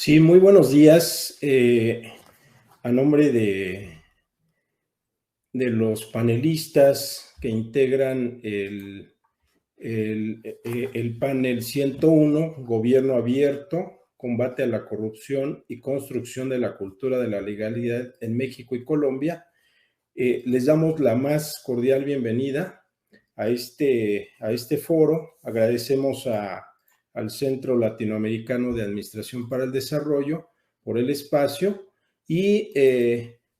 Sí, muy buenos días. A nombre de los panelistas que integran el panel 101, Gobierno Abierto, Combate a la Corrupción y Construcción de la Cultura de la Legalidad en México y Colombia, les damos la más cordial bienvenida a este foro. Agradecemos al Centro Latinoamericano de Administración para el Desarrollo por el espacio y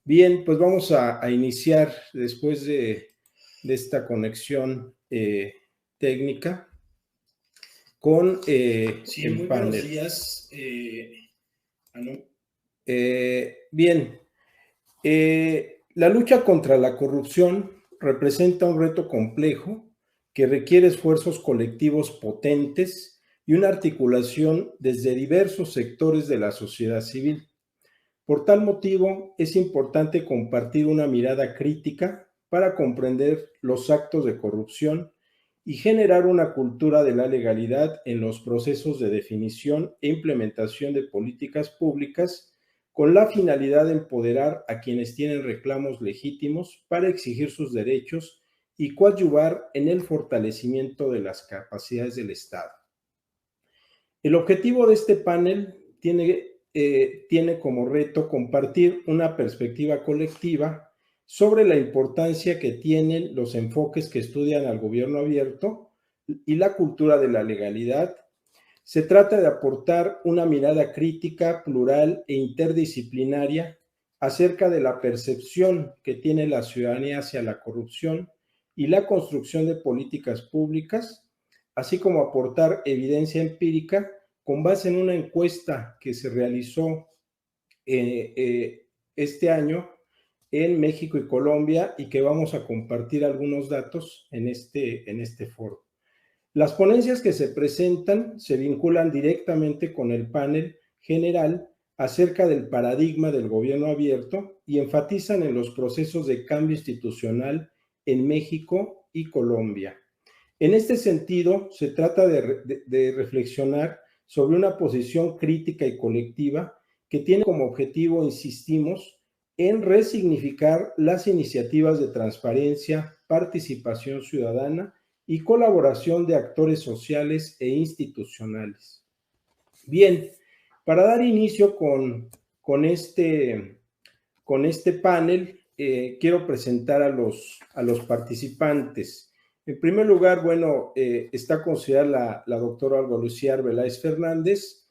bien, pues vamos a iniciar después de esta conexión técnica con Sí, el muy buenos panel. días. Bien, la lucha contra la corrupción representa un reto complejo que requiere esfuerzos colectivos potentes y una articulación desde diversos sectores de la sociedad civil. Por tal motivo, es importante compartir una mirada crítica para comprender los actos de corrupción y generar una cultura de la legalidad en los procesos de definición e implementación de políticas públicas, con la finalidad de empoderar a quienes tienen reclamos legítimos para exigir sus derechos y coadyuvar en el fortalecimiento de las capacidades del Estado. El objetivo de este panel tiene como reto compartir una perspectiva colectiva sobre la importancia que tienen los enfoques que estudian al gobierno abierto y la cultura de la legalidad. Se trata de aportar una mirada crítica, plural e interdisciplinaria acerca de la percepción que tiene la ciudadanía hacia la corrupción y la construcción de políticas públicas, así como aportar evidencia empírica con base en una encuesta que se realizó este año en México y Colombia y que vamos a compartir algunos datos en este foro. Las ponencias que se presentan se vinculan directamente con el panel general acerca del paradigma del gobierno abierto y enfatizan en los procesos de cambio institucional en México y Colombia. En este sentido, se trata de reflexionar sobre una posición crítica y colectiva que tiene como objetivo, insistimos, en resignificar las iniciativas de transparencia, participación ciudadana y colaboración de actores sociales e institucionales. Bien, para dar inicio con este panel, quiero presentar a los participantes. En primer lugar, bueno, está considerada la doctora Olga Lucía Arbeláez Fernández,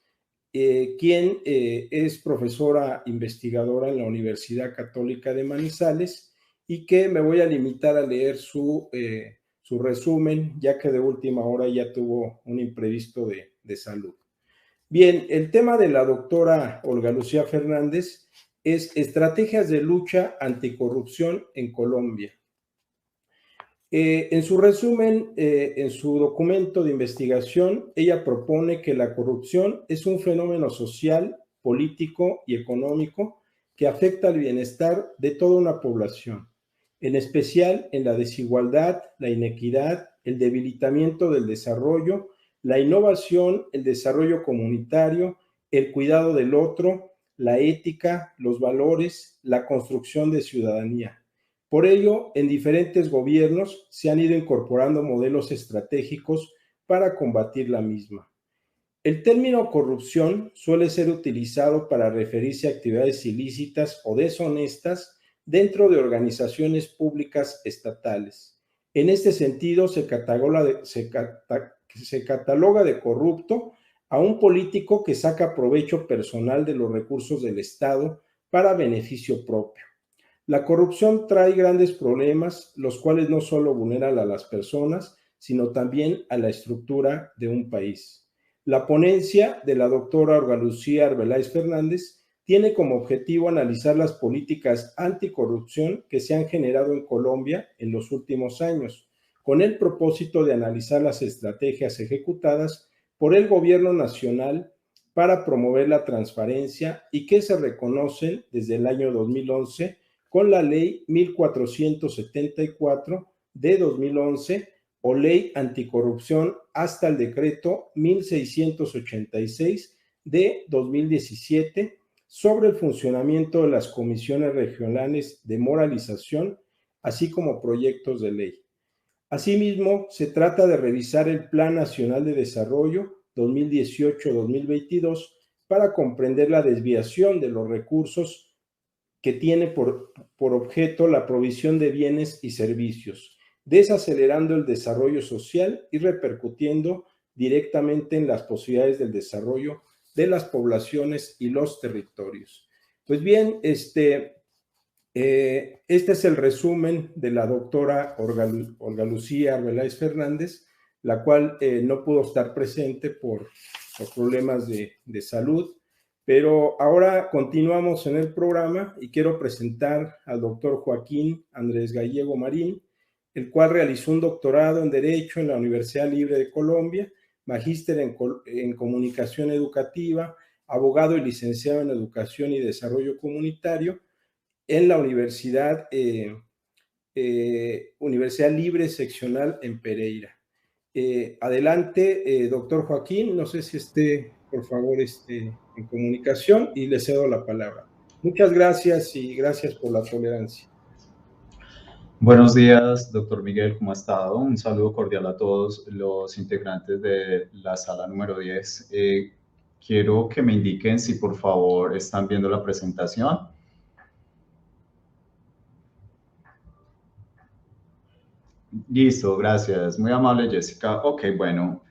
quien es profesora investigadora en la Universidad Católica de Manizales y que me voy a limitar a leer su resumen, ya que de última hora ya tuvo un imprevisto de salud. Bien, el tema de la doctora Olga Lucía Fernández es estrategias de lucha anticorrupción en Colombia. En su resumen, en su documento de investigación, ella propone que la corrupción es un fenómeno social, político y económico que afecta al bienestar de toda una población, en especial en la desigualdad, la inequidad, el debilitamiento del desarrollo, la innovación, el desarrollo comunitario, el cuidado del otro, la ética, los valores, la construcción de ciudadanía. Por ello, en diferentes gobiernos se han ido incorporando modelos estratégicos para combatir la misma. El término corrupción suele ser utilizado para referirse a actividades ilícitas o deshonestas dentro de organizaciones públicas estatales. En este sentido, se cataloga de corrupto a un político que saca provecho personal de los recursos del Estado para beneficio propio. La corrupción trae grandes problemas, los cuales no solo vulneran a las personas, sino también a la estructura de un país. La ponencia de la doctora Olga Lucía Arbeláez Fernández tiene como objetivo analizar las políticas anticorrupción que se han generado en Colombia en los últimos años, con el propósito de analizar las estrategias ejecutadas por el gobierno nacional para promover la transparencia y que se reconocen desde el año 2011 con la Ley 1474 de 2011 o Ley Anticorrupción hasta el Decreto 1686 de 2017 sobre el funcionamiento de las comisiones regionales de moralización, así como proyectos de ley. Asimismo, se trata de revisar el Plan Nacional de Desarrollo 2018-2022 para comprender la desviación de los recursos que tiene por objeto la provisión de bienes y servicios, desacelerando el desarrollo social y repercutiendo directamente en las posibilidades del desarrollo de las poblaciones y los territorios. Pues bien, este es el resumen de la doctora Olga Lucía Arbeláez Fernández, la cual no pudo estar presente por problemas de salud, pero ahora continuamos en el programa y quiero presentar al doctor Joaquín Andrés Gallego Marín, el cual realizó un doctorado en Derecho en la Universidad Libre de Colombia, magíster en Comunicación Educativa, abogado y licenciado en Educación y Desarrollo Comunitario en la Universidad Libre Seccional en Pereira. Adelante, doctor Joaquín, no sé si esté, por favor, en comunicación y le cedo la palabra. Muchas gracias y gracias por la tolerancia. Buenos días, doctor Miguel, ¿cómo ha estado? Un saludo cordial a todos los integrantes de la sala número 10. Quiero que me indiquen si por favor están viendo la presentación. Listo, gracias. Muy amable, Jessica. Ok, bueno.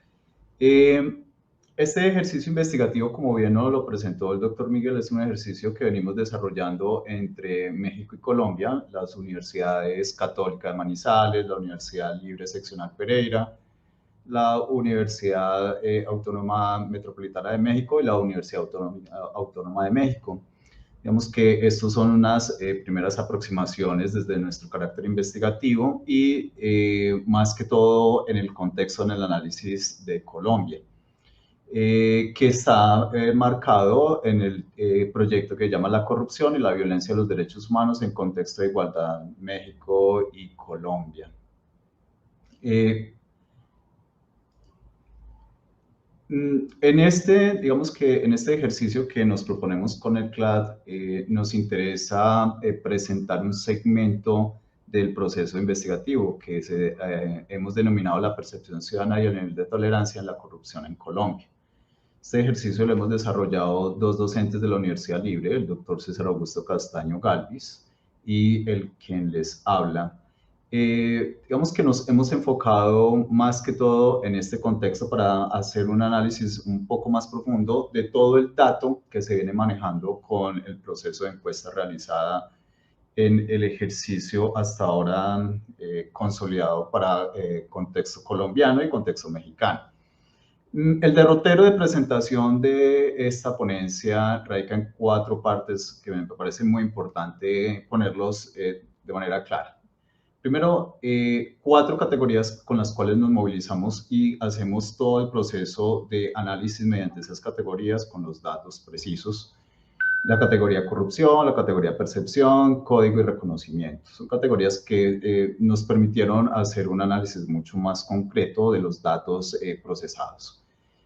Este ejercicio investigativo, como bien nos lo presentó el doctor Miguel, es un ejercicio que venimos desarrollando entre México y Colombia, las universidades Católica de Manizales, la Universidad Libre Seccional Pereira, la Universidad Autónoma Metropolitana de México y la Universidad Autónoma de México. Digamos que estos son unas primeras aproximaciones desde nuestro carácter investigativo y más que todo en el contexto, en el análisis de Colombia. Que está marcado en el proyecto que llama La corrupción y la violencia de los derechos humanos en contexto de igualdad México y Colombia. Digamos que en este ejercicio que nos proponemos con el CLAD, nos interesa presentar un segmento del proceso investigativo que hemos denominado la percepción ciudadana y el nivel de tolerancia en la corrupción en Colombia. Este ejercicio lo hemos desarrollado dos docentes de la Universidad Libre, el doctor César Augusto Castaño Galvis y el quien les habla. Digamos que nos hemos enfocado más que todo en este contexto para hacer un análisis un poco más profundo de todo el dato que se viene manejando con el proceso de encuesta realizada en el ejercicio hasta ahora consolidado para contexto colombiano y contexto mexicano. El derrotero de presentación de esta ponencia radica en 4 partes que me parece muy importante ponerlos de manera clara. Primero, 4 categorías con las cuales nos movilizamos y hacemos todo el proceso de análisis mediante esas categorías con los datos precisos. La categoría corrupción, la categoría percepción, código y reconocimiento. Son categorías que nos permitieron hacer un análisis mucho más concreto de los datos procesados.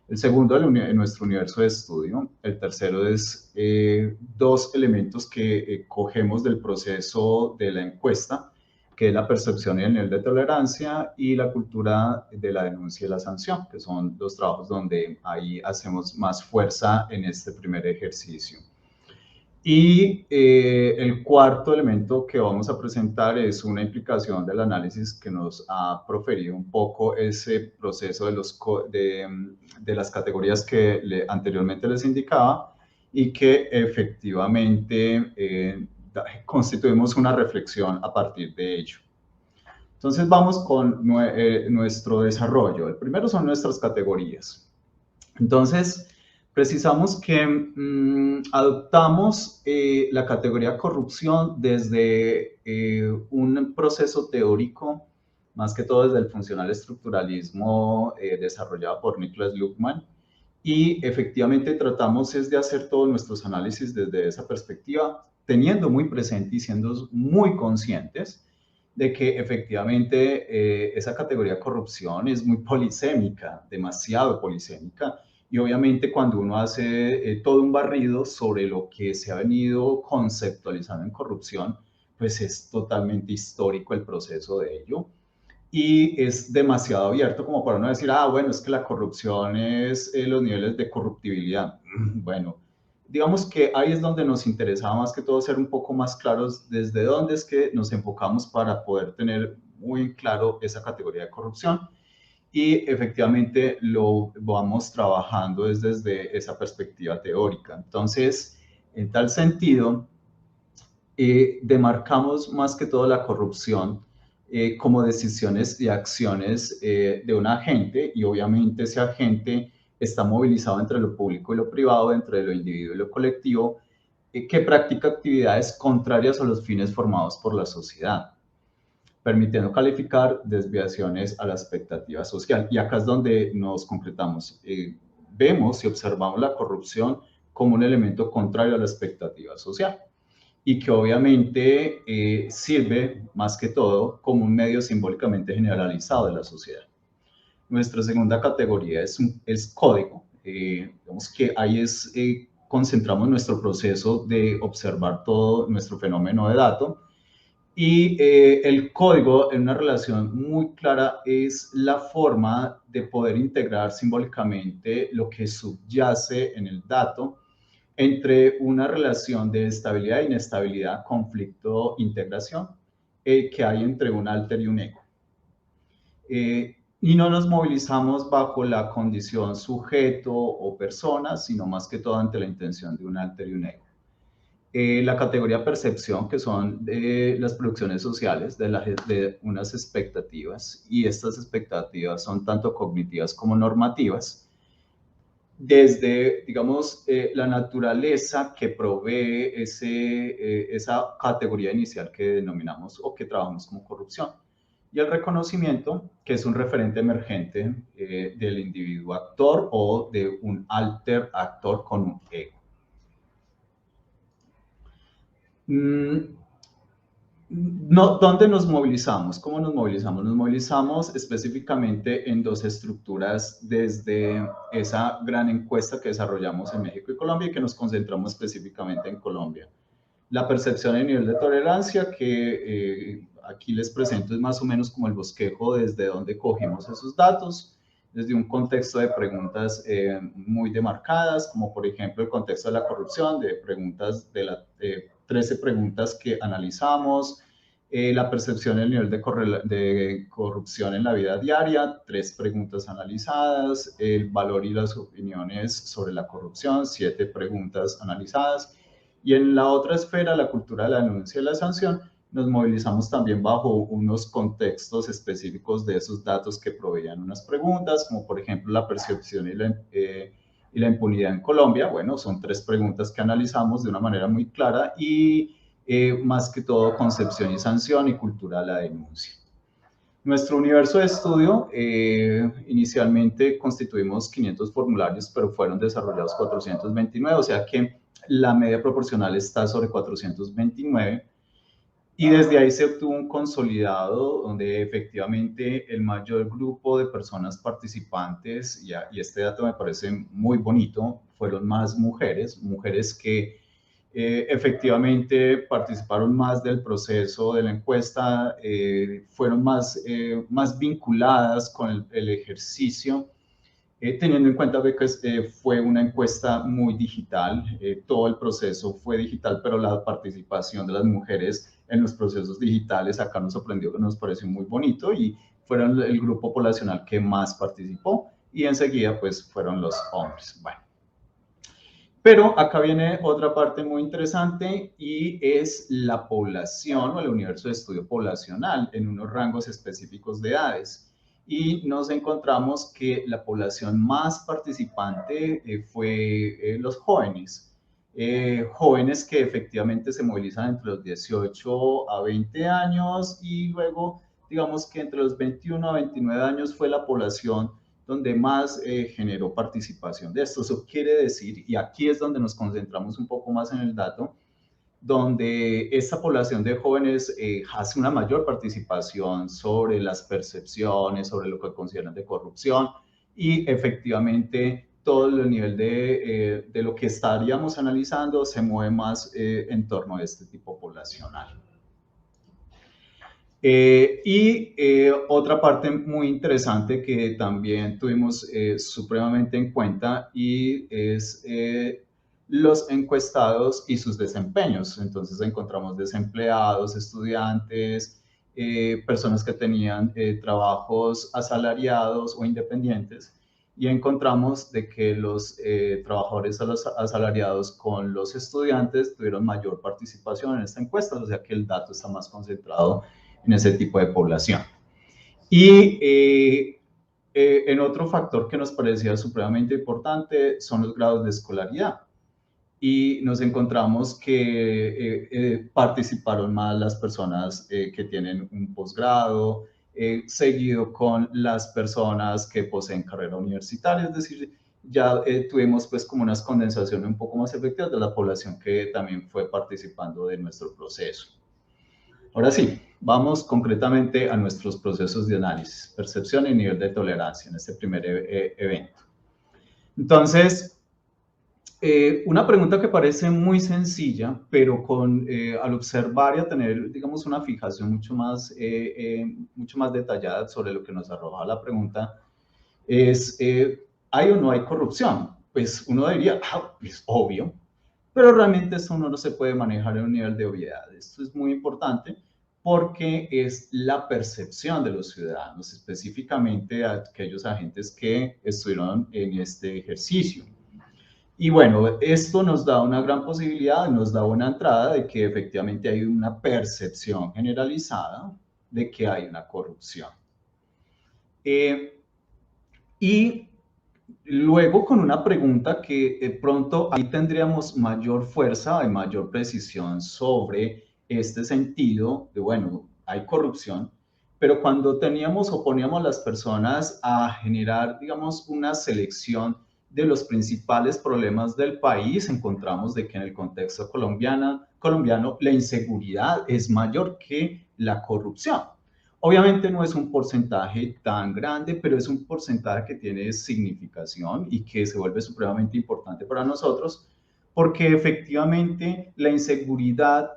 El segundo en nuestro universo de estudio. El tercero es 2 elementos que cogemos del proceso de la encuesta, que es la percepción y el nivel de tolerancia, y la cultura de la denuncia y la sanción, que son los trabajos donde ahí hacemos más fuerza en este primer ejercicio. Y el cuarto elemento que vamos a presentar es una implicación del análisis que nos ha proferido un poco ese proceso de las categorías que anteriormente les indicaba y que efectivamente constituimos una reflexión a partir de ello. Entonces vamos con nuestro desarrollo. El primero son nuestras categorías. Entonces, precisamos que adoptamos la categoría corrupción desde un proceso teórico, más que todo desde el funcional estructuralismo desarrollado por Niklas Luhmann, y efectivamente tratamos es de hacer todos nuestros análisis desde esa perspectiva, teniendo muy presente y siendo muy conscientes de que efectivamente esa categoría corrupción es muy polisémica, demasiado polisémica, Y obviamente cuando uno hace todo un barrido sobre lo que se ha venido conceptualizando en corrupción, pues es totalmente histórico el proceso de ello y es demasiado abierto como para no decir, ah, bueno, es que la corrupción es los niveles de corruptibilidad. Bueno, digamos que ahí es donde nos interesaba más que todo ser un poco más claros desde dónde es que nos enfocamos para poder tener muy claro esa categoría de corrupción y efectivamente lo vamos trabajando desde esa perspectiva teórica. Entonces, en tal sentido, demarcamos más que todo la corrupción como decisiones y acciones de un agente y obviamente ese agente está movilizado entre lo público y lo privado, entre lo individuo y lo colectivo, que practica actividades contrarias a los fines formados por la sociedad, permitiendo calificar desviaciones a la expectativa social. Y acá es donde nos concretamos. Vemos y observamos la corrupción como un elemento contrario a la expectativa social y que obviamente sirve más que todo como un medio simbólicamente generalizado de la sociedad. Nuestra segunda categoría es código. Digamos que ahí concentramos nuestro proceso de observar todo nuestro fenómeno de dato y el código en una relación muy clara es la forma de poder integrar simbólicamente lo que subyace en el dato entre una relación de estabilidad e inestabilidad, conflicto, integración, que hay entre un alter y un ego. Y no nos movilizamos bajo la condición sujeto o persona, sino más que todo ante la intención de un alter y un ego. La categoría percepción, que son las producciones sociales de unas expectativas, y estas expectativas son tanto cognitivas como normativas, desde, digamos, la naturaleza que provee esa categoría inicial que denominamos o que trabajamos como corrupción. Y el reconocimiento, que es un referente emergente del individuo actor o de un alter actor con un ego. No, ¿dónde nos movilizamos? ¿Cómo nos movilizamos? Nos movilizamos específicamente en dos estructuras desde esa gran encuesta que desarrollamos en México y Colombia y que nos concentramos específicamente en Colombia. La percepción y nivel de tolerancia que aquí les presento es más o menos como el bosquejo desde donde cogimos esos datos, desde un contexto de preguntas muy demarcadas, como por ejemplo el contexto de la corrupción, de preguntas de las 13 preguntas que analizamos, la percepción y el nivel de corrupción en la vida diaria, 3 preguntas analizadas, el valor y las opiniones sobre la corrupción, 7 preguntas analizadas, y en la otra esfera, la cultura de la denuncia y la sanción, nos movilizamos también bajo unos contextos específicos de esos datos que proveían unas preguntas, como por ejemplo la percepción y la impunidad en Colombia. Bueno, son 3 preguntas que analizamos de una manera muy clara y más que todo concepción y sanción y cultura de la denuncia. Nuestro universo de estudio, inicialmente constituimos 500 formularios, pero fueron desarrollados 429, o sea que la media proporcional está sobre 429. Y desde ahí se obtuvo un consolidado donde efectivamente el mayor grupo de personas participantes, y este dato me parece muy bonito, fueron más mujeres, mujeres que efectivamente participaron más del proceso de la encuesta, fueron más vinculadas con el ejercicio, teniendo en cuenta que fue una encuesta muy digital, todo el proceso fue digital, pero la participación de las mujeres en los procesos digitales acá nos sorprendió, nos pareció muy bonito y fueron el grupo poblacional que más participó y enseguida pues fueron los hombres. Bueno. Pero acá viene otra parte muy interesante y es la población o el universo de estudio poblacional en unos rangos específicos de edades. Y nos encontramos que la población más participante fue los jóvenes. Jóvenes que efectivamente se movilizan entre los 18 a 20 años y luego, digamos que entre los 21 a 29 años fue la población donde más generó participación de esto. Eso quiere decir, y aquí es donde nos concentramos un poco más en el dato, donde esta población de jóvenes hace una mayor participación sobre las percepciones, sobre lo que consideran de corrupción y efectivamente todo el nivel de lo que estaríamos analizando se mueve más en torno a este tipo poblacional. Otra parte muy interesante que también tuvimos supremamente en cuenta y es los encuestados y sus desempeños. Entonces encontramos desempleados, estudiantes, personas que tenían trabajos asalariados o independientes, y encontramos de que los trabajadores asalariados con los estudiantes tuvieron mayor participación en esta encuesta, o sea que el dato está más concentrado en ese tipo de población. Y en otro factor que nos parecía supremamente importante son los grados de escolaridad. Y nos encontramos que participaron más las personas que tienen un posgrado, seguido con las personas que poseen carrera universitaria, es decir, ya tuvimos pues como unas condensaciones un poco más efectivas de la población que también fue participando de nuestro proceso. Ahora sí, vamos concretamente a nuestros procesos de análisis, percepción y nivel de tolerancia en este primer evento. Entonces, una pregunta que parece muy sencilla, pero al observar y a tener, digamos, una fijación mucho más detallada sobre lo que nos arroja la pregunta, es, ¿hay o no hay corrupción? Pues uno diría, es obvio, pero realmente eso no se puede manejar en un nivel de obviedad. Esto es muy importante porque es la percepción de los ciudadanos, específicamente aquellos agentes que estuvieron en este ejercicio. Y bueno, esto nos da una gran posibilidad, nos da una entrada de que efectivamente hay una percepción generalizada de que hay una corrupción. Y luego con una pregunta que de pronto ahí tendríamos mayor fuerza y mayor precisión sobre este sentido de, bueno, hay corrupción, pero cuando teníamos o poníamos a las personas a generar, digamos, una selección de los principales problemas del país, encontramos de que en el contexto colombiano la inseguridad es mayor que la corrupción. Obviamente no es un porcentaje tan grande, pero es un porcentaje que tiene significación y que se vuelve supremamente importante para nosotros, porque efectivamente la inseguridad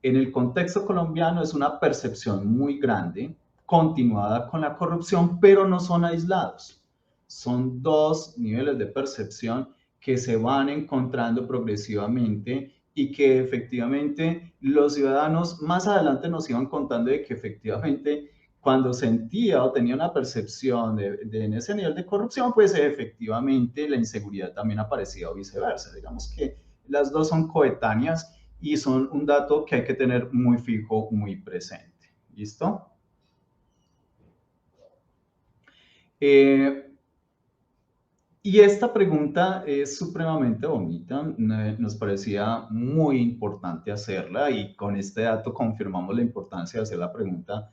en el contexto colombiano es una percepción muy grande, continuada con la corrupción, pero no son aislados. Son dos niveles de percepción que se van encontrando progresivamente y que efectivamente los ciudadanos más adelante nos iban contando de que efectivamente cuando sentía o tenía una percepción en ese nivel de corrupción, pues efectivamente la inseguridad también aparecía o viceversa. Digamos que las dos son coetáneas y son un dato que hay que tener muy fijo, muy presente. ¿Listo? Y esta pregunta es supremamente bonita, nos parecía muy importante hacerla y con este dato confirmamos la importancia de hacer la pregunta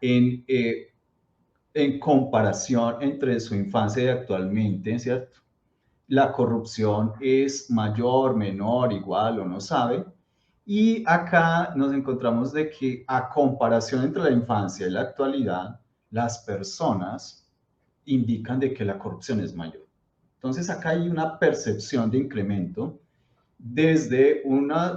en comparación entre su infancia y actualmente, ¿cierto? La corrupción es mayor, menor, igual o no sabe. Y acá nos encontramos de que a comparación entre la infancia y la actualidad, las personas indican de que la corrupción es mayor. Entonces acá hay una percepción de incremento desde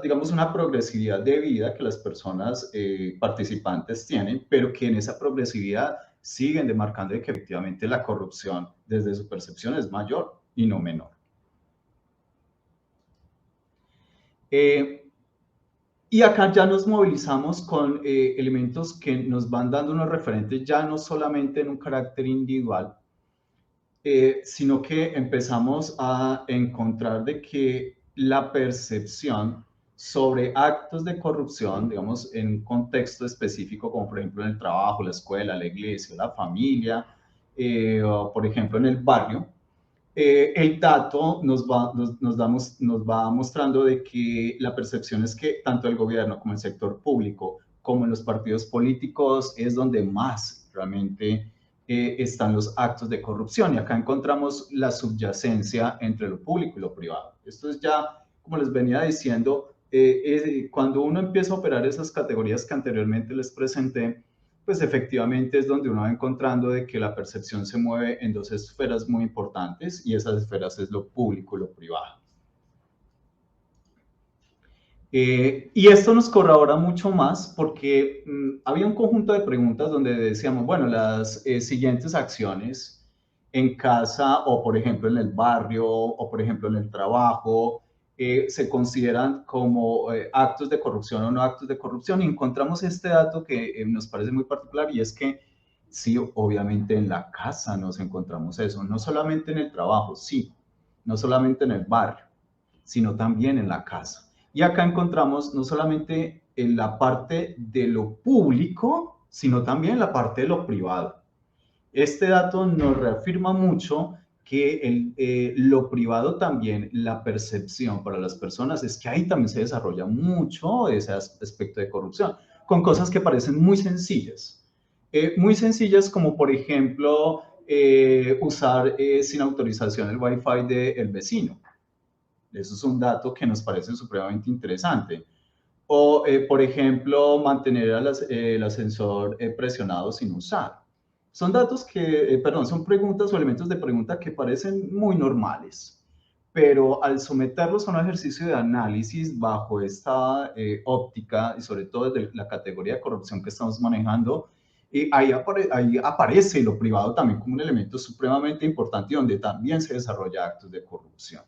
digamos, una progresividad de vida que las personas participantes tienen, pero que en esa progresividad siguen demarcando de que efectivamente la corrupción desde su percepción es mayor y no menor. Y acá ya nos movilizamos con elementos que nos van dando unos referentes ya no solamente en un carácter individual, sino que empezamos a encontrar de que la percepción sobre actos de corrupción, digamos, en un contexto específico, como por ejemplo en el trabajo, la escuela, la iglesia, la familia, o por ejemplo en el barrio, el dato nos va mostrando de que la percepción es que tanto el gobierno como el sector público, como en los partidos políticos, es donde más realmente están los actos de corrupción. Y acá encontramos la subyacencia entre lo público y lo privado. Esto es ya, como les venía diciendo, cuando uno empieza a operar esas categorías que anteriormente les presenté, pues efectivamente es donde uno va encontrando de que la percepción se mueve en dos esferas muy importantes, y esas esferas es lo público y lo privado. Y esto nos corrobora mucho más porque había un conjunto de preguntas donde decíamos, bueno, las siguientes acciones en casa o, por ejemplo, en el barrio o, por ejemplo, en el trabajo, se consideran como actos de corrupción o no actos de corrupción. Y encontramos este dato que nos parece muy particular, y es que sí, obviamente en la casa nos encontramos eso, no solamente en el trabajo, sí, no solamente en el barrio, sino también en la casa. Y acá encontramos no solamente en la parte de lo público, sino también la parte de lo privado. Este dato nos reafirma mucho que lo privado también, la percepción para las personas es que ahí también se desarrolla mucho ese aspecto de corrupción, con cosas que parecen muy sencillas como por ejemplo usar sin autorización el wifi del vecino. Eso es un dato que nos parece supremamente interesante. O, por ejemplo, mantener el ascensor presionado sin usar. Son datos que, perdón, son preguntas o elementos de pregunta que parecen muy normales, pero al someterlos a un ejercicio de análisis bajo esta óptica y sobre todo desde la categoría de corrupción que estamos manejando, ahí aparece lo privado también como un elemento supremamente importante y donde también se desarrolla actos de corrupción.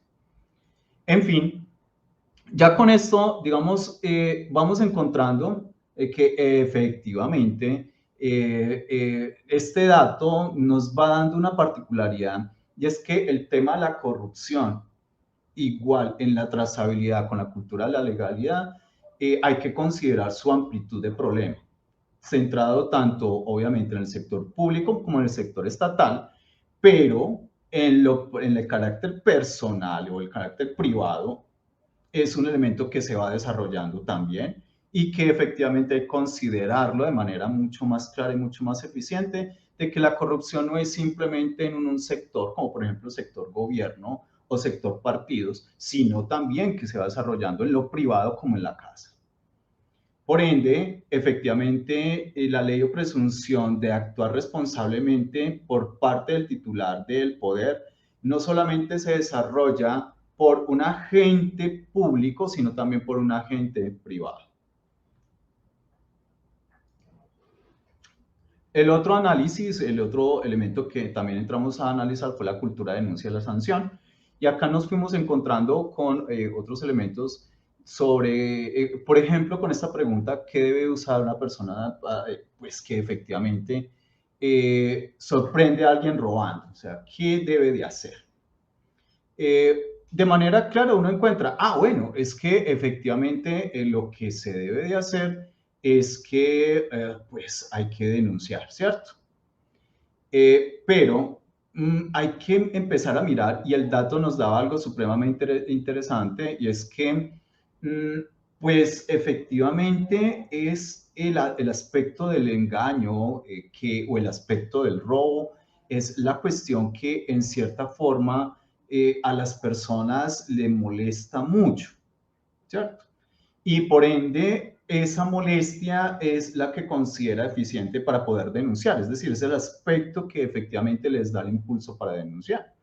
En fin, ya con esto, digamos, vamos encontrando que efectivamente este dato nos va dando una particularidad, y es que el tema de la corrupción, igual en la trazabilidad con la cultura de la legalidad, hay que considerar su amplitud de problema, centrado tanto obviamente en el sector público como en el sector estatal, pero en el carácter personal o el carácter privado es un elemento que se va desarrollando también, y que efectivamente hay que considerarlo de manera mucho más clara y mucho más eficiente, de que la corrupción no es simplemente en un sector, como por ejemplo el sector gobierno o sector partidos, sino también que se va desarrollando en lo privado como en la casa. Por ende, efectivamente, la ley o presunción de actuar responsablemente por parte del titular del poder no solamente se desarrolla por un agente público, sino también por un agente privado. El otro análisis, el otro elemento que también entramos a analizar fue la cultura de denuncia de la sanción. Y acá nos fuimos encontrando con otros elementos sobre, por ejemplo, con esta pregunta, ¿qué debe usar una persona pues que efectivamente sorprende a alguien robando? O sea, ¿qué debe de hacer? De manera clara uno encuentra, bueno, es que efectivamente lo que se debe de hacer es que pues hay que denunciar, ¿cierto? Pero hay que empezar a mirar, y el dato nos daba algo supremamente interesante, y es que pues efectivamente es el aspecto del engaño o el aspecto del robo, es la cuestión que en cierta forma a las personas le molesta mucho, ¿cierto? Y por ende, esa molestia es la que considera eficiente para poder denunciar, es decir, es el aspecto que efectivamente les da el impulso para denunciar.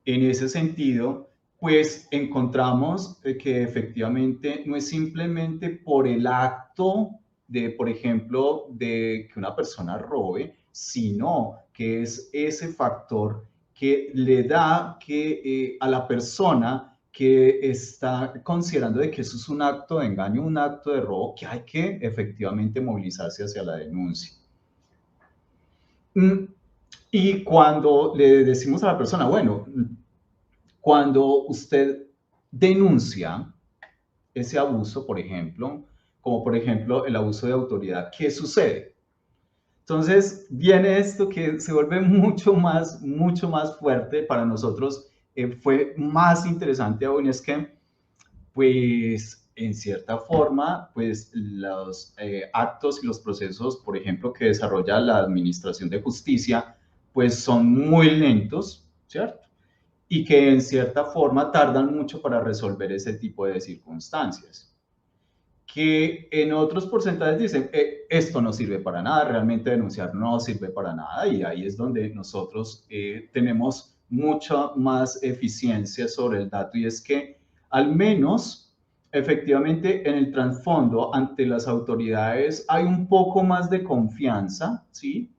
En ese sentido, pues encontramos que efectivamente no es simplemente por el acto de, por ejemplo, de que una persona robe, sino que es ese factor que le da que a la persona que está considerando de que eso es un acto de engaño, un acto de robo, que hay que efectivamente movilizarse hacia la denuncia. Y cuando le decimos a la persona, bueno, cuando usted denuncia ese abuso, por ejemplo, como por ejemplo el abuso de autoridad, ¿qué sucede? Entonces viene esto que se vuelve mucho más fuerte para nosotros. Fue más interesante aún, es que, pues, en cierta forma, pues los actos y los procesos, por ejemplo, que desarrolla la Administración de Justicia, pues son muy lentos, ¿cierto? Y que en cierta forma tardan mucho para resolver ese tipo de circunstancias. que en otros porcentajes dicen, esto no sirve para nada, realmente denunciar no sirve para nada, y ahí es donde nosotros tenemos mucha más eficiencia sobre el dato, y es que al menos efectivamente en el trasfondo ante las autoridades hay un poco más de confianza, ¿sí?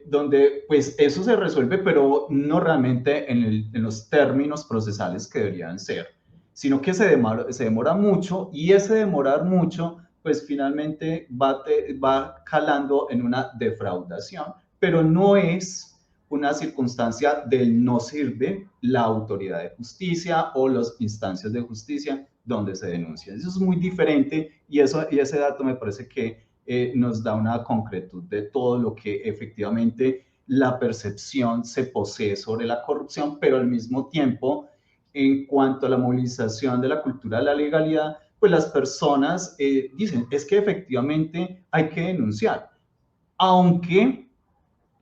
Donde pues eso se resuelve, pero no realmente en los términos procesales que deberían ser, sino que se demora mucho, y ese demorar mucho pues finalmente va calando en una defraudación, pero no es una circunstancia del no sirve la autoridad de justicia o las instancias de justicia donde se denuncia. Eso es muy diferente, y ese dato me parece que nos da una concretud de todo lo que efectivamente la percepción se posee sobre la corrupción, pero al mismo tiempo, en cuanto a la movilización de la cultura de la legalidad, pues las personas dicen, es que efectivamente hay que denunciar, aunque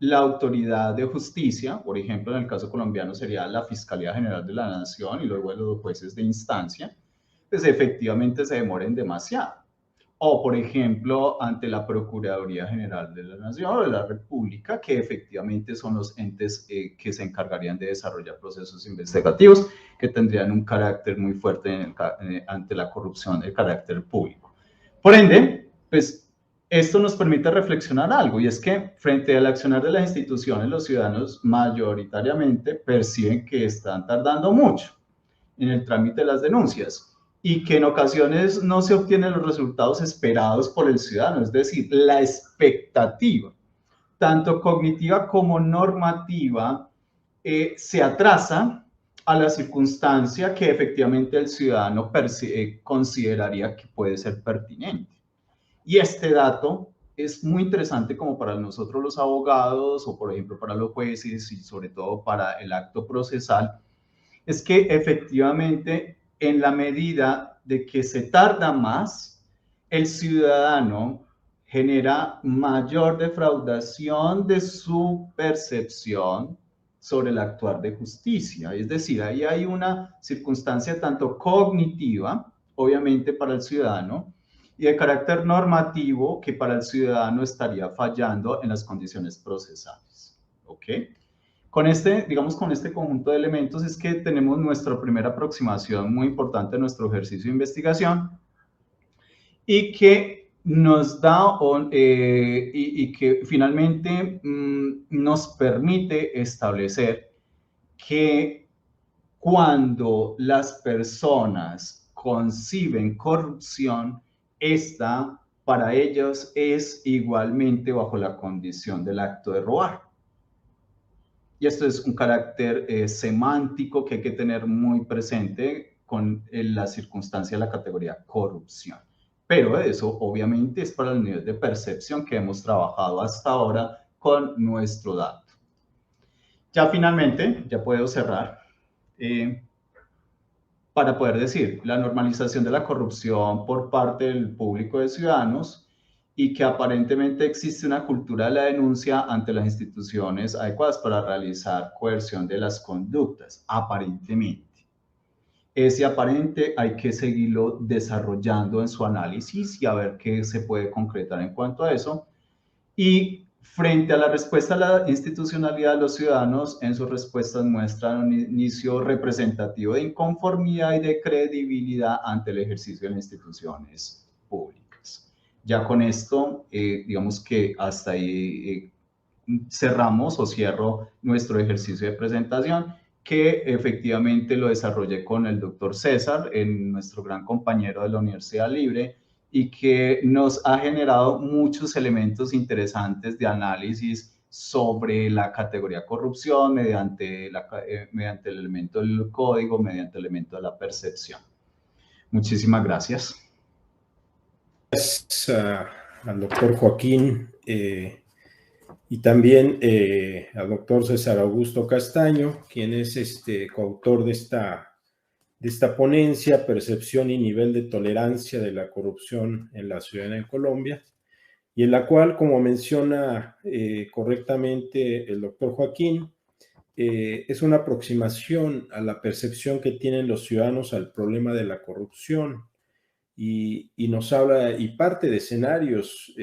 la autoridad de justicia, por ejemplo, en el caso colombiano sería la Fiscalía General de la Nación y luego los jueces de instancia, pues efectivamente se demoren demasiado. O, por ejemplo, ante la Procuraduría General de la Nación o de la República, que efectivamente son los entes que se encargarían de desarrollar procesos investigativos que tendrían un carácter muy fuerte ante la corrupción de carácter público. Por ende, pues esto nos permite reflexionar algo, y es que frente al accionar de las instituciones, los ciudadanos mayoritariamente perciben que están tardando mucho en el trámite de las denuncias, y que en ocasiones no se obtienen los resultados esperados por el ciudadano, es decir, la expectativa, tanto cognitiva como normativa, se atrasa a la circunstancia que efectivamente el ciudadano consideraría que puede ser pertinente. Y este dato es muy interesante como para nosotros los abogados, o por ejemplo para los jueces, y sobre todo para el acto procesal, es que efectivamente en la medida de que se tarda más, el ciudadano genera mayor defraudación de su percepción sobre el actuar de justicia. Es decir, ahí hay una circunstancia tanto cognitiva, obviamente para el ciudadano, y de carácter normativo, que para el ciudadano estaría fallando en las condiciones procesales. ¿Ok? Con digamos, con este conjunto de elementos es que tenemos nuestra primera aproximación muy importante a nuestro ejercicio de investigación, y que nos da y que finalmente nos permite establecer que cuando las personas conciben corrupción, esta para ellos es igualmente bajo la condición del acto de robar. Y esto es un carácter semántico que hay que tener muy presente con la circunstancia de la categoría corrupción. Pero eso obviamente es para el nivel de percepción que hemos trabajado hasta ahora con nuestro dato. Ya finalmente, ya puedo cerrar, para poder decir, la normalización de la corrupción por parte del público de ciudadanos, y que aparentemente existe una cultura de la denuncia ante las instituciones adecuadas para realizar coerción de las conductas, aparentemente. Ese aparente hay que seguirlo desarrollando en su análisis y a ver qué se puede concretar en cuanto a eso. Y frente a la respuesta a la institucionalidad, los ciudadanos en sus respuestas muestran un inicio representativo de inconformidad y de credibilidad ante el ejercicio de las instituciones públicas. Ya con esto, digamos que hasta ahí cerramos o cierro nuestro ejercicio de presentación, que efectivamente lo desarrollé con el doctor César, nuestro gran compañero de la Universidad Libre, y que nos ha generado muchos elementos interesantes de análisis sobre la categoría corrupción mediante el elemento del código, mediante el elemento de la percepción. Muchísimas gracias. Gracias al doctor Joaquín y también al doctor César Augusto Castaño, quien es coautor de esta ponencia, Percepción y Nivel de Tolerancia de la Corrupción en la Ciudadanía en Colombia, y en la cual, como menciona correctamente el doctor Joaquín, es una aproximación a la percepción que tienen los ciudadanos al problema de la corrupción, y nos habla y parte de escenarios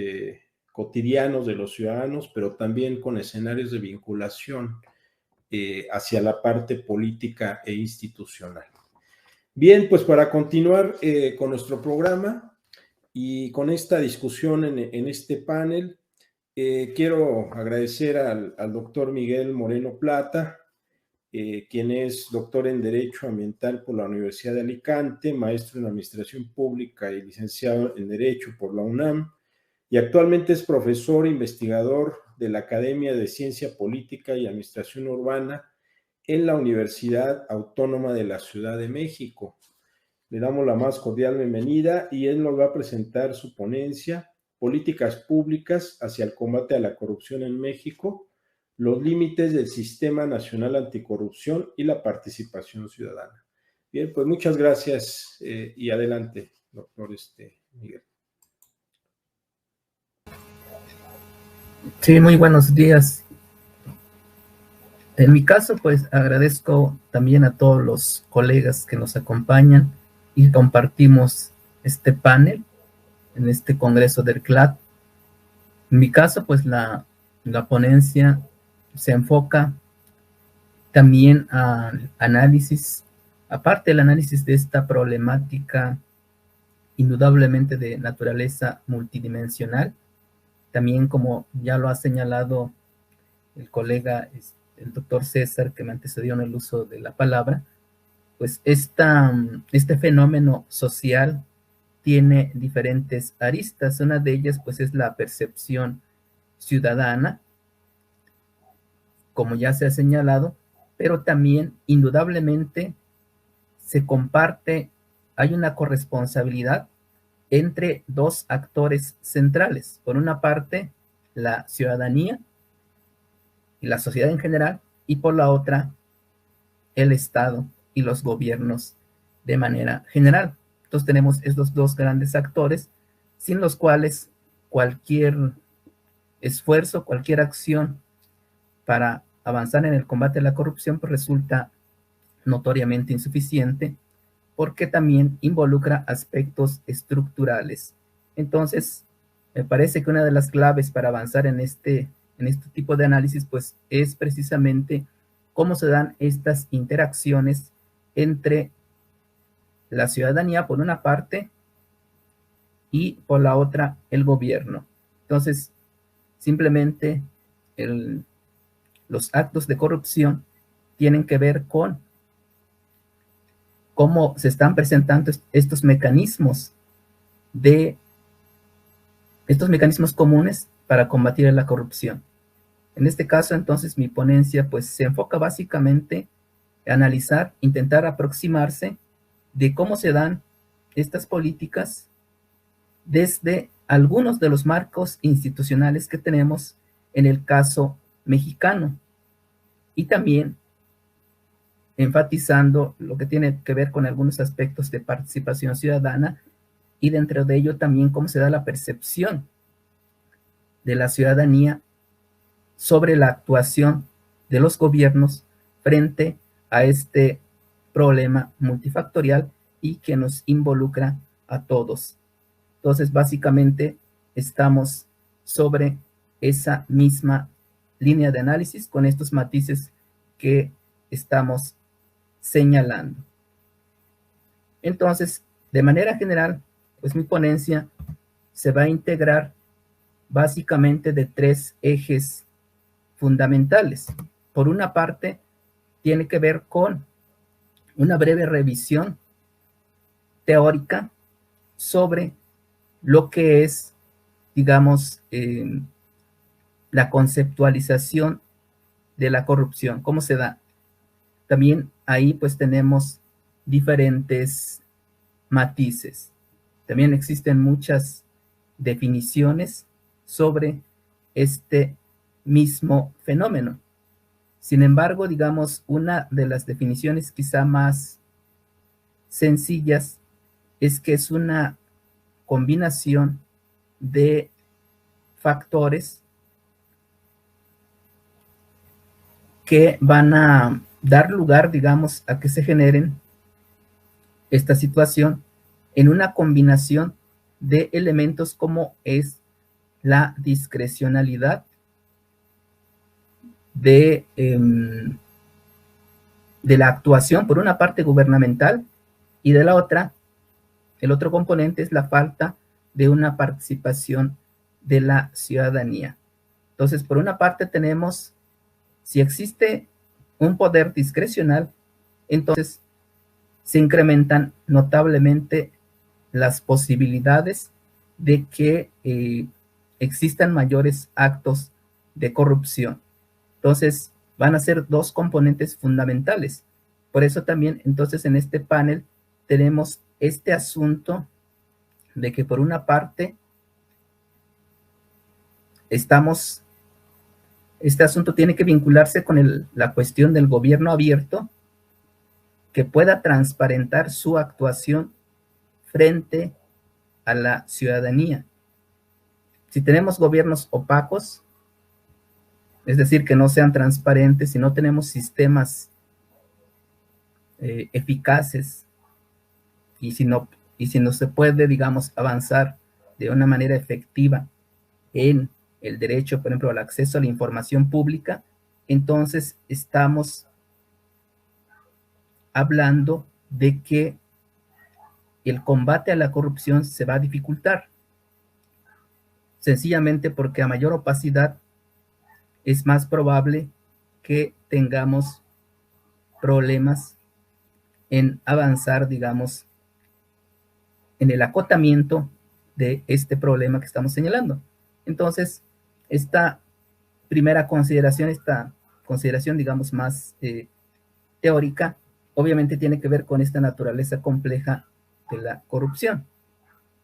cotidianos de los ciudadanos, pero también con escenarios de vinculación hacia la parte política e institucional. Bien, pues para continuar con nuestro programa y con esta discusión en este panel, quiero agradecer al doctor Miguel Moreno Plata, quien es doctor en Derecho Ambiental por la Universidad de Alicante, maestro en Administración Pública y licenciado en Derecho por la UNAM, y actualmente es profesor e investigador de la Academia de Ciencia Política y Administración Urbana en la Universidad Autónoma de la Ciudad de México. Le damos la más cordial bienvenida y él nos va a presentar su ponencia, Políticas Públicas hacia el combate a la corrupción en México, los límites del Sistema Nacional Anticorrupción y la participación ciudadana. Bien, pues muchas gracias y adelante, doctor Miguel. Sí, muy buenos días. En mi caso, pues agradezco también a todos los colegas que nos acompañan y compartimos este panel en este congreso del CLAD. En mi caso, pues la ponencia se enfoca también al análisis, aparte del análisis de esta problemática indudablemente de naturaleza multidimensional, también como ya lo ha señalado el colega, el doctor César, que me antecedió en el uso de la palabra, pues este fenómeno social tiene diferentes aristas. Una de ellas, pues, es la percepción ciudadana, como ya se ha señalado, pero también, indudablemente, se comparte, hay una corresponsabilidad entre dos actores centrales. Por una parte, la ciudadanía y la sociedad en general, y por la otra, el Estado y los gobiernos de manera general. Entonces tenemos estos dos grandes actores, sin los cuales cualquier esfuerzo, cualquier acción para avanzar en el combate a la corrupción, pues resulta notoriamente insuficiente, porque también involucra aspectos estructurales. Entonces, me parece que una de las claves para avanzar en este tipo de análisis, pues, es precisamente cómo se dan estas interacciones entre la ciudadanía, por una parte, y por la otra, el gobierno. Entonces, simplemente los actos de corrupción tienen que ver con cómo se están presentando estos mecanismos comunes para combatir la corrupción. En este caso, entonces, mi ponencia pues se enfoca básicamente a analizar, intentar aproximarse de cómo se dan estas políticas desde algunos de los marcos institucionales que tenemos en el caso mexicano, y también enfatizando lo que tiene que ver con algunos aspectos de participación ciudadana, y dentro de ello también cómo se da la percepción de la ciudadanía sobre la actuación de los gobiernos frente a este problema multifactorial y que nos involucra a todos. Entonces, básicamente, estamos sobre esa misma línea de análisis con estos matices que estamos señalando. Entonces, de manera general, pues mi ponencia se va a integrar básicamente de tres ejes fundamentales. Por una parte, tiene que ver con una breve revisión teórica sobre lo que es, digamos, la conceptualización de la corrupción, cómo se da. También ahí pues tenemos diferentes matices. También existen muchas definiciones sobre este mismo fenómeno. Sin embargo, digamos, una de las definiciones quizá más sencillas es que es una combinación de factores que van a dar lugar, digamos, a que se generen esta situación en una combinación de elementos como es la discrecionalidad de la actuación, por una parte gubernamental, y de la otra, el otro componente es la falta de una participación de la ciudadanía. Entonces, por una parte tenemos, si existe un poder discrecional, entonces se incrementan notablemente las posibilidades de que existan mayores actos de corrupción. Entonces, van a ser dos componentes fundamentales. Por eso también, entonces, en este panel tenemos este asunto de que por una parte este asunto tiene que vincularse con la cuestión del gobierno abierto, que pueda transparentar su actuación frente a la ciudadanía. Si tenemos gobiernos opacos, es decir, que no sean transparentes, si no tenemos sistemas eficaces y si no se puede, digamos, avanzar de una manera efectiva en el derecho, por ejemplo, al acceso a la información pública, entonces estamos hablando de que el combate a la corrupción se va a dificultar, sencillamente porque a mayor opacidad es más probable que tengamos problemas en avanzar, digamos, en el acotamiento de este problema que estamos señalando. Entonces, esta primera consideración, digamos, más teórica, obviamente tiene que ver con esta naturaleza compleja de la corrupción,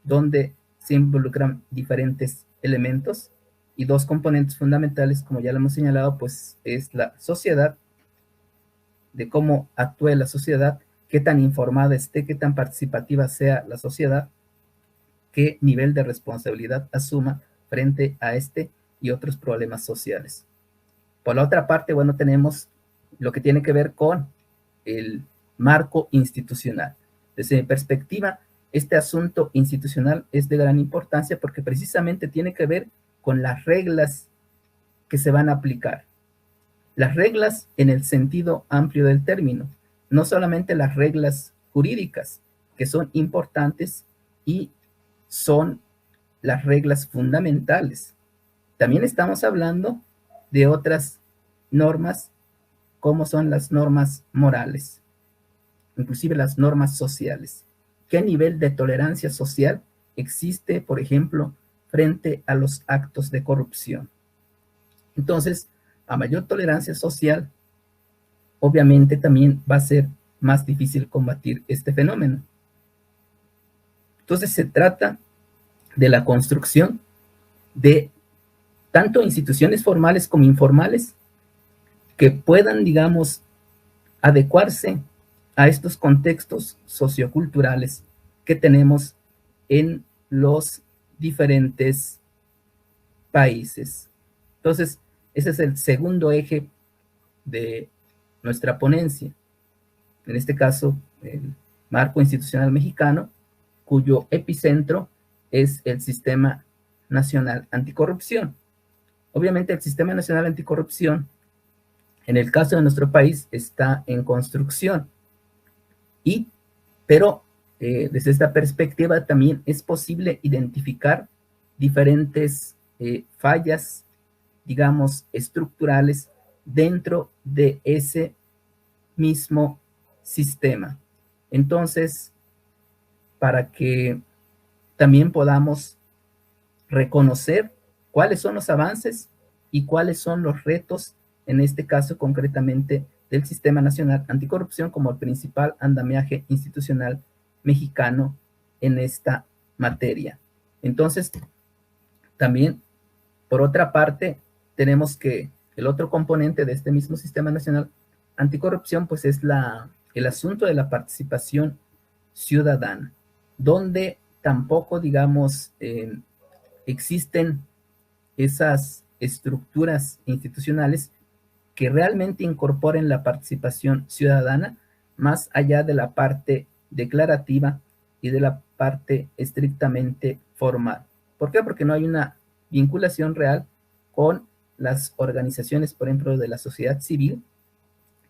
donde se involucran diferentes elementos y dos componentes fundamentales, como ya lo hemos señalado, pues es la sociedad, de cómo actúe la sociedad, qué tan informada esté, qué tan participativa sea la sociedad, qué nivel de responsabilidad asuma frente a este y otros problemas sociales. Por la otra parte, bueno, tenemos lo que tiene que ver con el marco institucional. Desde mi perspectiva, este asunto institucional es de gran importancia porque precisamente tiene que ver con las reglas que se van a aplicar. Las reglas en el sentido amplio del término, no solamente las reglas jurídicas, que son importantes y son las reglas fundamentales. También estamos hablando de otras normas, como son las normas morales, inclusive las normas sociales. ¿Qué nivel de tolerancia social existe, por ejemplo, frente a los actos de corrupción? Entonces, a mayor tolerancia social, obviamente también va a ser más difícil combatir este fenómeno. Entonces, se trata de la construcción de tanto instituciones formales como informales que puedan, digamos, adecuarse a estos contextos socioculturales que tenemos en los diferentes países. Entonces, ese es el segundo eje de nuestra ponencia. En este caso, el marco institucional mexicano, cuyo epicentro es el Sistema Nacional Anticorrupción. Obviamente, el Sistema Nacional Anticorrupción, en el caso de nuestro país, está en construcción. Pero desde esta perspectiva también es posible identificar diferentes fallas, digamos, estructurales dentro de ese mismo sistema. Entonces, para que también podamos reconocer cuáles son los avances y cuáles son los retos, en este caso concretamente del Sistema Nacional Anticorrupción como el principal andamiaje institucional mexicano en esta materia. Entonces, también, por otra parte, tenemos que el otro componente de este mismo Sistema Nacional Anticorrupción, pues es el asunto de la participación ciudadana, donde tampoco, digamos, existen esas estructuras institucionales que realmente incorporen la participación ciudadana más allá de la parte declarativa y de la parte estrictamente formal. ¿Por qué? Porque no hay una vinculación real con las organizaciones, por ejemplo, de la sociedad civil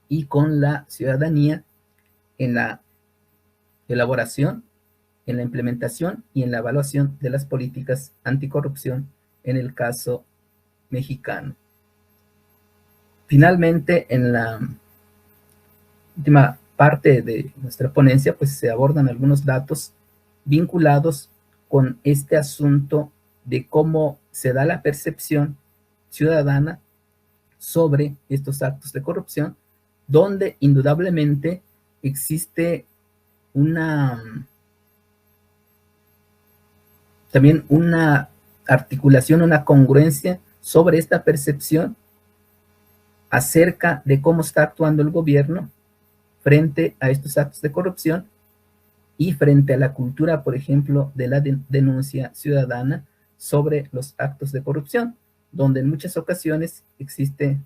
y con la ciudadanía en la elaboración, en la implementación y en la evaluación de las políticas anticorrupción en el caso mexicano. Finalmente, en la última parte de nuestra ponencia, pues se abordan algunos datos vinculados con este asunto de cómo se da la percepción ciudadana sobre estos actos de corrupción, donde indudablemente existe también una articulación, una congruencia sobre esta percepción acerca de cómo está actuando el gobierno frente a estos actos de corrupción y frente a la cultura, por ejemplo, de la denuncia ciudadana sobre los actos de corrupción, donde en muchas ocasiones existe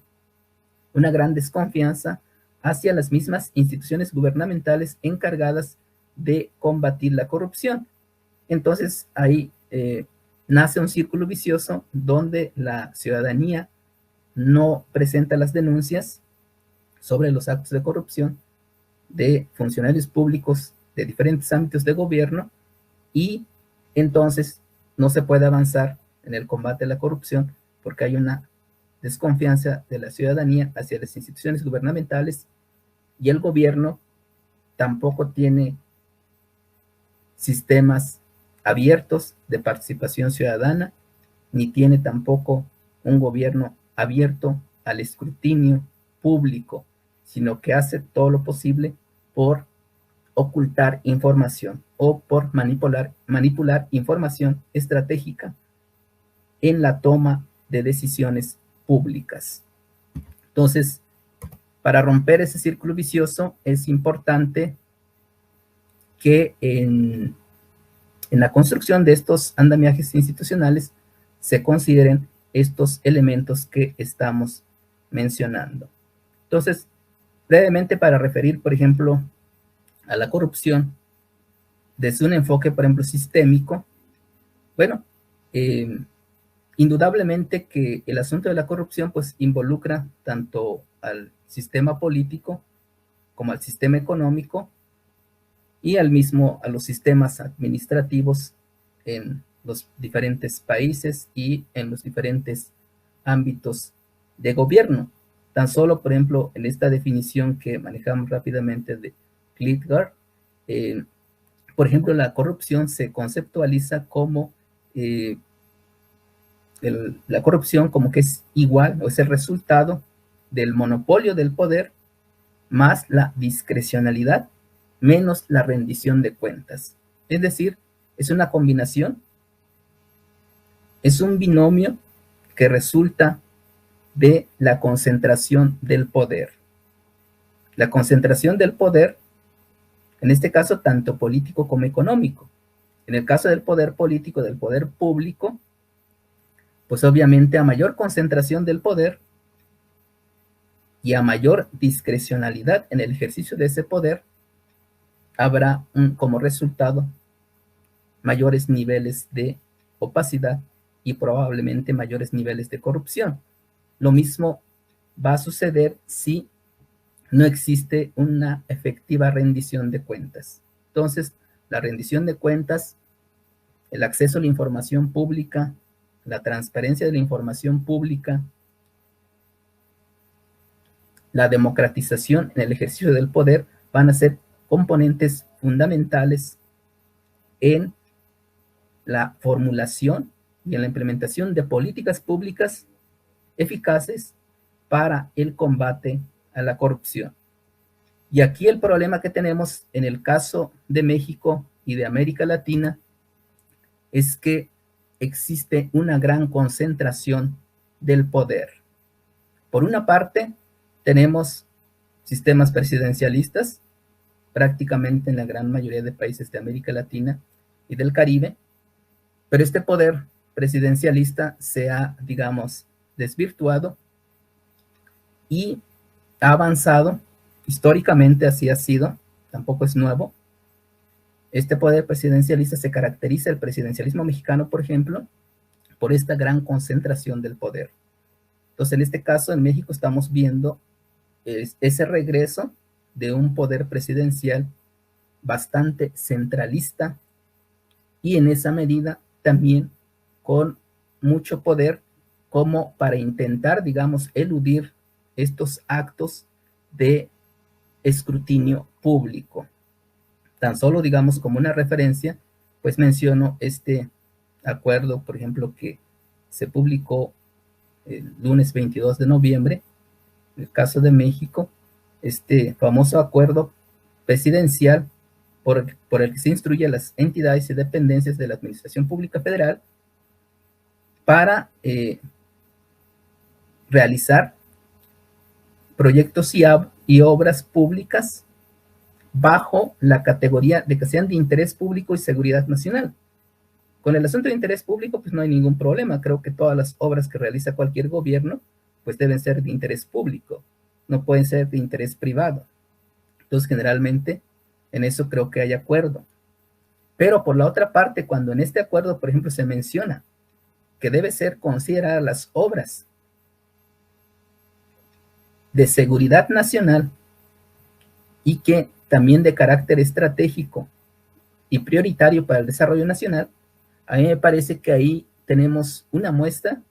una gran desconfianza hacia las mismas instituciones gubernamentales encargadas de combatir la corrupción. Entonces ahí nace un círculo vicioso donde la ciudadanía no presenta las denuncias sobre los actos de corrupción de funcionarios públicos de diferentes ámbitos de gobierno, y entonces no se puede avanzar en el combate a la corrupción porque hay una desconfianza de la ciudadanía hacia las instituciones gubernamentales, y el gobierno tampoco tiene sistemas abiertos de participación ciudadana, ni tiene tampoco un gobierno abierto al escrutinio público, sino que hace todo lo posible por ocultar información o por manipular información estratégica en la toma de decisiones públicas. Entonces, para romper ese círculo vicioso es importante que en la construcción de estos andamiajes institucionales se consideren estos elementos que estamos mencionando. Entonces, brevemente, para referir, por ejemplo, a la corrupción desde un enfoque, por ejemplo, sistémico, bueno, indudablemente que el asunto de la corrupción pues involucra tanto al sistema político como al sistema económico y a los sistemas administrativos en los diferentes países y en los diferentes ámbitos de gobierno. Tan solo, por ejemplo, en esta definición que manejamos rápidamente de Klitgaard, por ejemplo, la corrupción se conceptualiza como la corrupción como que es igual o es el resultado del monopolio del poder más la discrecionalidad menos la rendición de cuentas. Es decir, es una combinación, es un binomio que resulta de la concentración del poder. La concentración del poder, en este caso, tanto político como económico. En el caso del poder político, del poder público, pues obviamente a mayor concentración del poder y a mayor discrecionalidad en el ejercicio de ese poder, habrá como resultado mayores niveles de opacidad y probablemente mayores niveles de corrupción. Lo mismo va a suceder si no existe una efectiva rendición de cuentas. Entonces, la rendición de cuentas, el acceso a la información pública, la transparencia de la información pública, la democratización en el ejercicio del poder van a ser componentes fundamentales en la formulación y en la implementación de políticas públicas eficaces para el combate a la corrupción. Y aquí el problema que tenemos en el caso de México y de América Latina es que existe una gran concentración del poder. Por una parte, tenemos sistemas presidencialistas, prácticamente en la gran mayoría de países de América Latina y del Caribe, pero este poder presidencialista se ha, digamos, desvirtuado y ha avanzado, históricamente así ha sido, tampoco es nuevo, Este poder presidencialista se caracteriza, el presidencialismo mexicano, por ejemplo, por esta gran concentración del poder. Entonces, en este caso, en México estamos viendo ese regreso de un poder presidencial bastante centralista y en esa medida también con mucho poder como para intentar, digamos, eludir estos actos de escrutinio público. Tan solo, digamos, como una referencia, pues menciono este acuerdo, por ejemplo, que se publicó el lunes 22 de noviembre, en el caso de México, este famoso acuerdo presidencial por el que se instruye a las entidades y dependencias de la Administración Pública Federal para realizar proyectos y obras públicas bajo la categoría de que sean de interés público y seguridad nacional. Con el asunto de interés público, pues no hay ningún problema. Creo que todas las obras que realiza cualquier gobierno, pues deben ser de interés público, no pueden ser de interés privado. Entonces, generalmente, en eso creo que hay acuerdo. Pero por la otra parte, cuando en este acuerdo, por ejemplo, se menciona que debe ser consideradas las obras de seguridad nacional y que también de carácter estratégico y prioritario para el desarrollo nacional, a mí me parece que ahí tenemos una muestra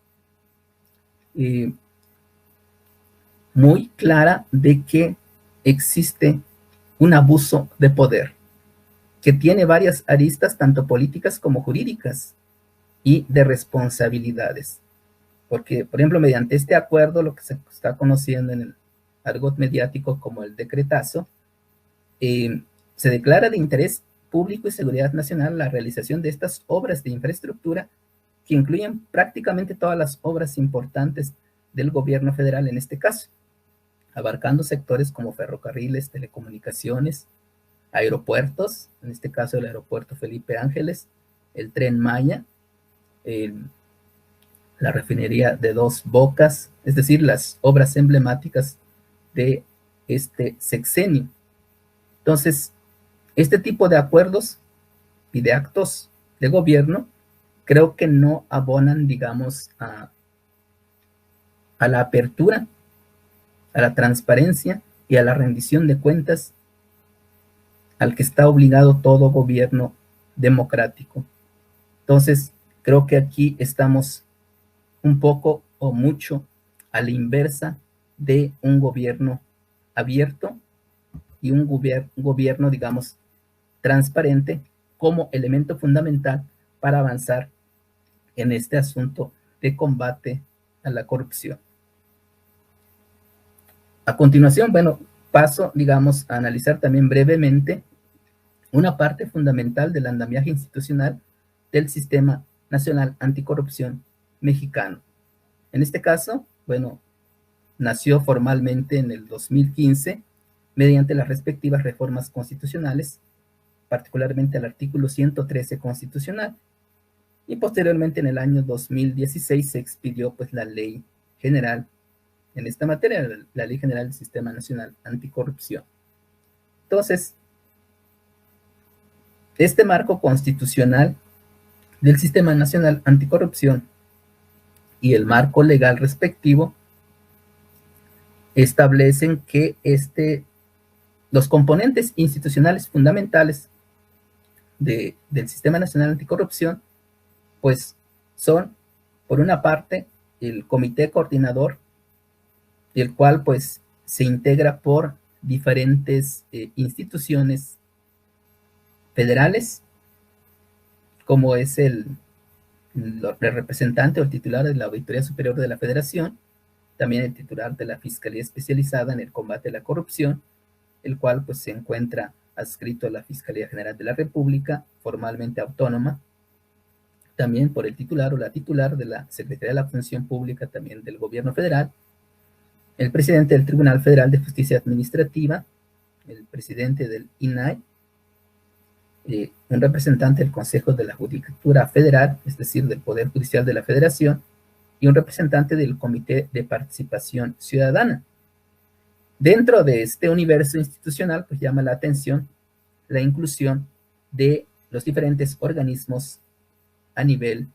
muy clara de que existe un abuso de poder que tiene varias aristas, tanto políticas como jurídicas, y de responsabilidades. Porque, por ejemplo, mediante este acuerdo, lo que se está conociendo en el argot mediático como el decretazo, se declara de interés público y seguridad nacional la realización de estas obras de infraestructura que incluyen prácticamente todas las obras importantes del gobierno federal en este caso, abarcando sectores como ferrocarriles, telecomunicaciones, aeropuertos, en este caso el aeropuerto Felipe Ángeles, el Tren Maya, la refinería de Dos Bocas, es decir, las obras emblemáticas de este sexenio. Entonces, este tipo de acuerdos y de actos de gobierno creo que no abonan, digamos, a la apertura, a la transparencia y a la rendición de cuentas al que está obligado todo gobierno democrático. Entonces, creo que aquí estamos un poco o mucho a la inversa de un gobierno abierto y un gobierno, digamos, transparente como elemento fundamental para avanzar en este asunto de combate a la corrupción. A continuación, bueno, paso, digamos, a analizar también brevemente una parte fundamental del andamiaje institucional del Sistema Nacional Anticorrupción mexicano. En este caso, bueno, nació formalmente en el 2015 mediante las respectivas reformas constitucionales, particularmente el artículo 113 constitucional, y posteriormente en el año 2016 se expidió pues la ley general en esta materia, la Ley General del Sistema Nacional Anticorrupción. Entonces, este marco constitucional del Sistema Nacional Anticorrupción y el marco legal respectivo establecen que los componentes institucionales fundamentales del Sistema Nacional Anticorrupción, pues son, por una parte, el Comité Coordinador, el cual pues se integra por diferentes instituciones federales, como es el representante o el titular de la Auditoría Superior de la Federación, también el titular de la Fiscalía Especializada en el Combate a la Corrupción, el cual pues se encuentra adscrito a la Fiscalía General de la República, formalmente autónoma, también por el titular o la titular de la Secretaría de la Función Pública, también del Gobierno Federal, el presidente del Tribunal Federal de Justicia Administrativa, el presidente del INAI, un representante del Consejo de la Judicatura Federal, es decir, del Poder Judicial de la Federación, y un representante del Comité de Participación Ciudadana. Dentro de este universo institucional, pues llama la atención la inclusión de los diferentes organismos a nivel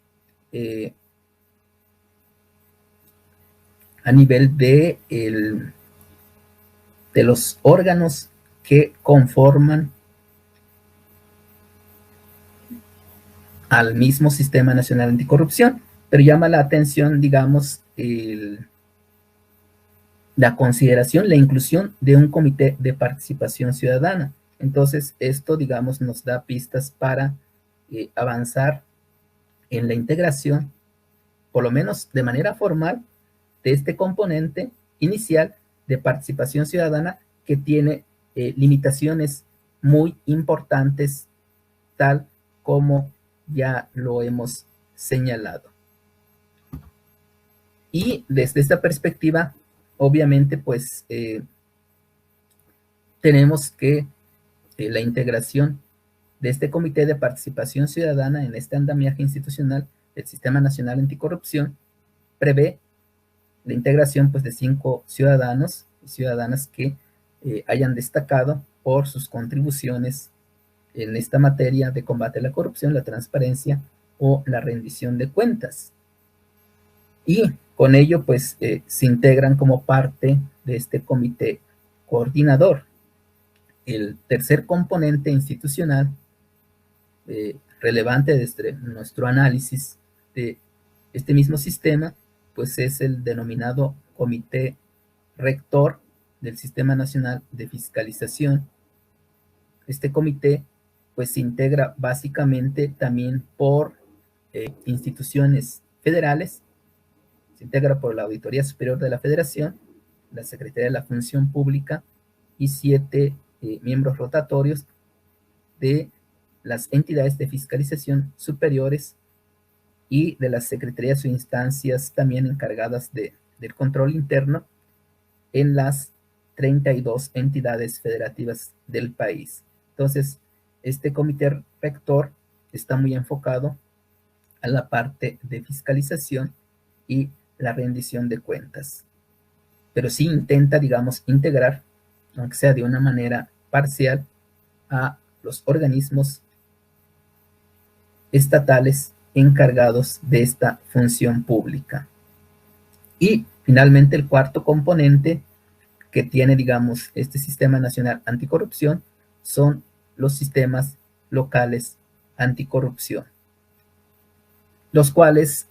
de los órganos que conforman al mismo Sistema Nacional Anticorrupción. Pero llama la atención, digamos, la consideración, la inclusión de un comité de participación ciudadana. Entonces, esto, digamos, nos da pistas para avanzar en la integración, por lo menos de manera formal, de este componente inicial de participación ciudadana que tiene limitaciones muy importantes, tal como ya lo hemos señalado. Y desde esta perspectiva, obviamente, pues tenemos que la integración de este Comité de Participación Ciudadana en este andamiaje institucional del Sistema Nacional Anticorrupción prevé la integración, pues, de 5 ciudadanos y ciudadanas que hayan destacado por sus contribuciones en esta materia de combate a la corrupción, la transparencia o la rendición de cuentas. Y con ello, pues, se integran como parte de este comité coordinador. El tercer componente institucional relevante desde nuestro análisis de este mismo sistema, pues es el denominado Comité Rector del Sistema Nacional de Fiscalización. Este comité, pues, se integra básicamente también por instituciones federales. Se integra por la Auditoría Superior de la Federación, la Secretaría de la Función Pública y 7 miembros rotatorios de las entidades de fiscalización superiores y de las secretarías o instancias también encargadas del control interno en las 32 entidades federativas del país. Entonces, este comité rector está muy enfocado a la parte de fiscalización y la rendición de cuentas. Pero sí intenta, digamos, integrar, aunque sea de una manera parcial, a los organismos estatales encargados de esta función pública. Y finalmente el cuarto componente que tiene, digamos, este Sistema Nacional Anticorrupción son los sistemas locales anticorrupción, los cuales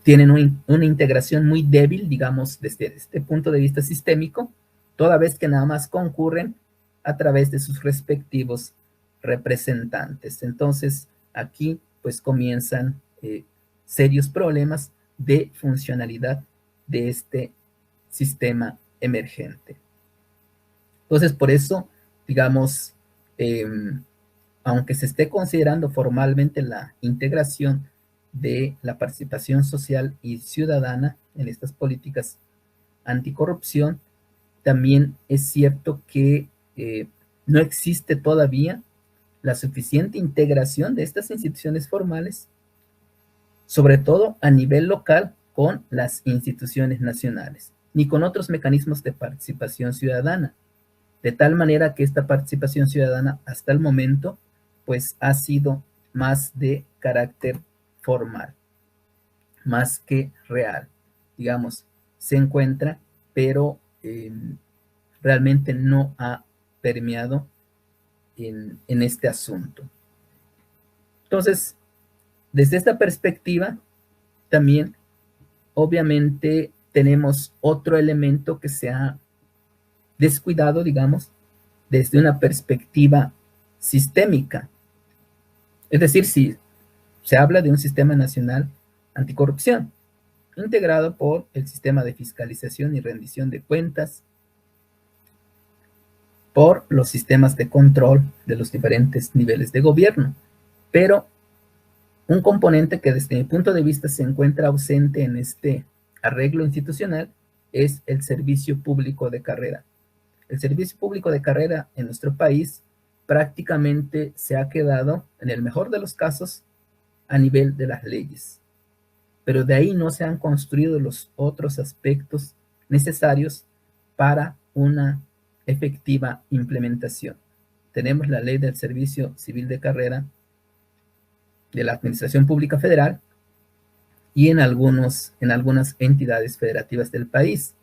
tienen una integración muy débil, digamos, desde este punto de vista sistémico, toda vez que nada más concurren a través de sus respectivos representantes. Entonces, aquí pues comienzan serios problemas de funcionalidad de este sistema emergente. Entonces, por eso, digamos, aunque se esté considerando formalmente la integración de la participación social y ciudadana en estas políticas anticorrupción, también es cierto que no existe todavía la suficiente integración de estas instituciones formales, sobre todo a nivel local, con las instituciones nacionales, ni con otros mecanismos de participación ciudadana, de tal manera que esta participación ciudadana hasta el momento pues ha sido más de carácter formal, más que real. Digamos, se encuentra, pero realmente no ha permeado en este asunto. Entonces, desde esta perspectiva, también, obviamente, tenemos otro elemento que se ha descuidado, digamos, desde una perspectiva sistémica. Es decir, si se habla de un sistema nacional anticorrupción, integrado por el sistema de fiscalización y rendición de cuentas, por los sistemas de control de los diferentes niveles de gobierno. Pero un componente que desde mi punto de vista se encuentra ausente en este arreglo institucional es el servicio público de carrera. El servicio público de carrera en nuestro país prácticamente se ha quedado, en el mejor de los casos, a nivel de las leyes. Pero de ahí no se han construido los otros aspectos necesarios para una efectiva implementación. tenemos la ley del servicio civil de carrera de la Administración Pública Federal y en algunas entidades federativas del país.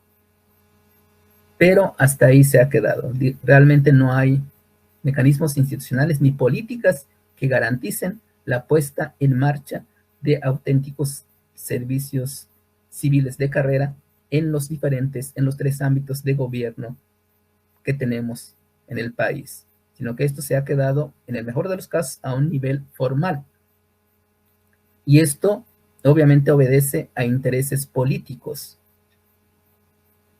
Pero hasta ahí se ha quedado. Realmente no hay mecanismos institucionales ni políticas que garanticen la puesta en marcha de auténticos servicios civiles de carrera en los 3 ámbitos de gobierno que tenemos en el país, sino que esto se ha quedado, en el mejor de los casos, a un nivel formal. Y esto obviamente obedece a intereses políticos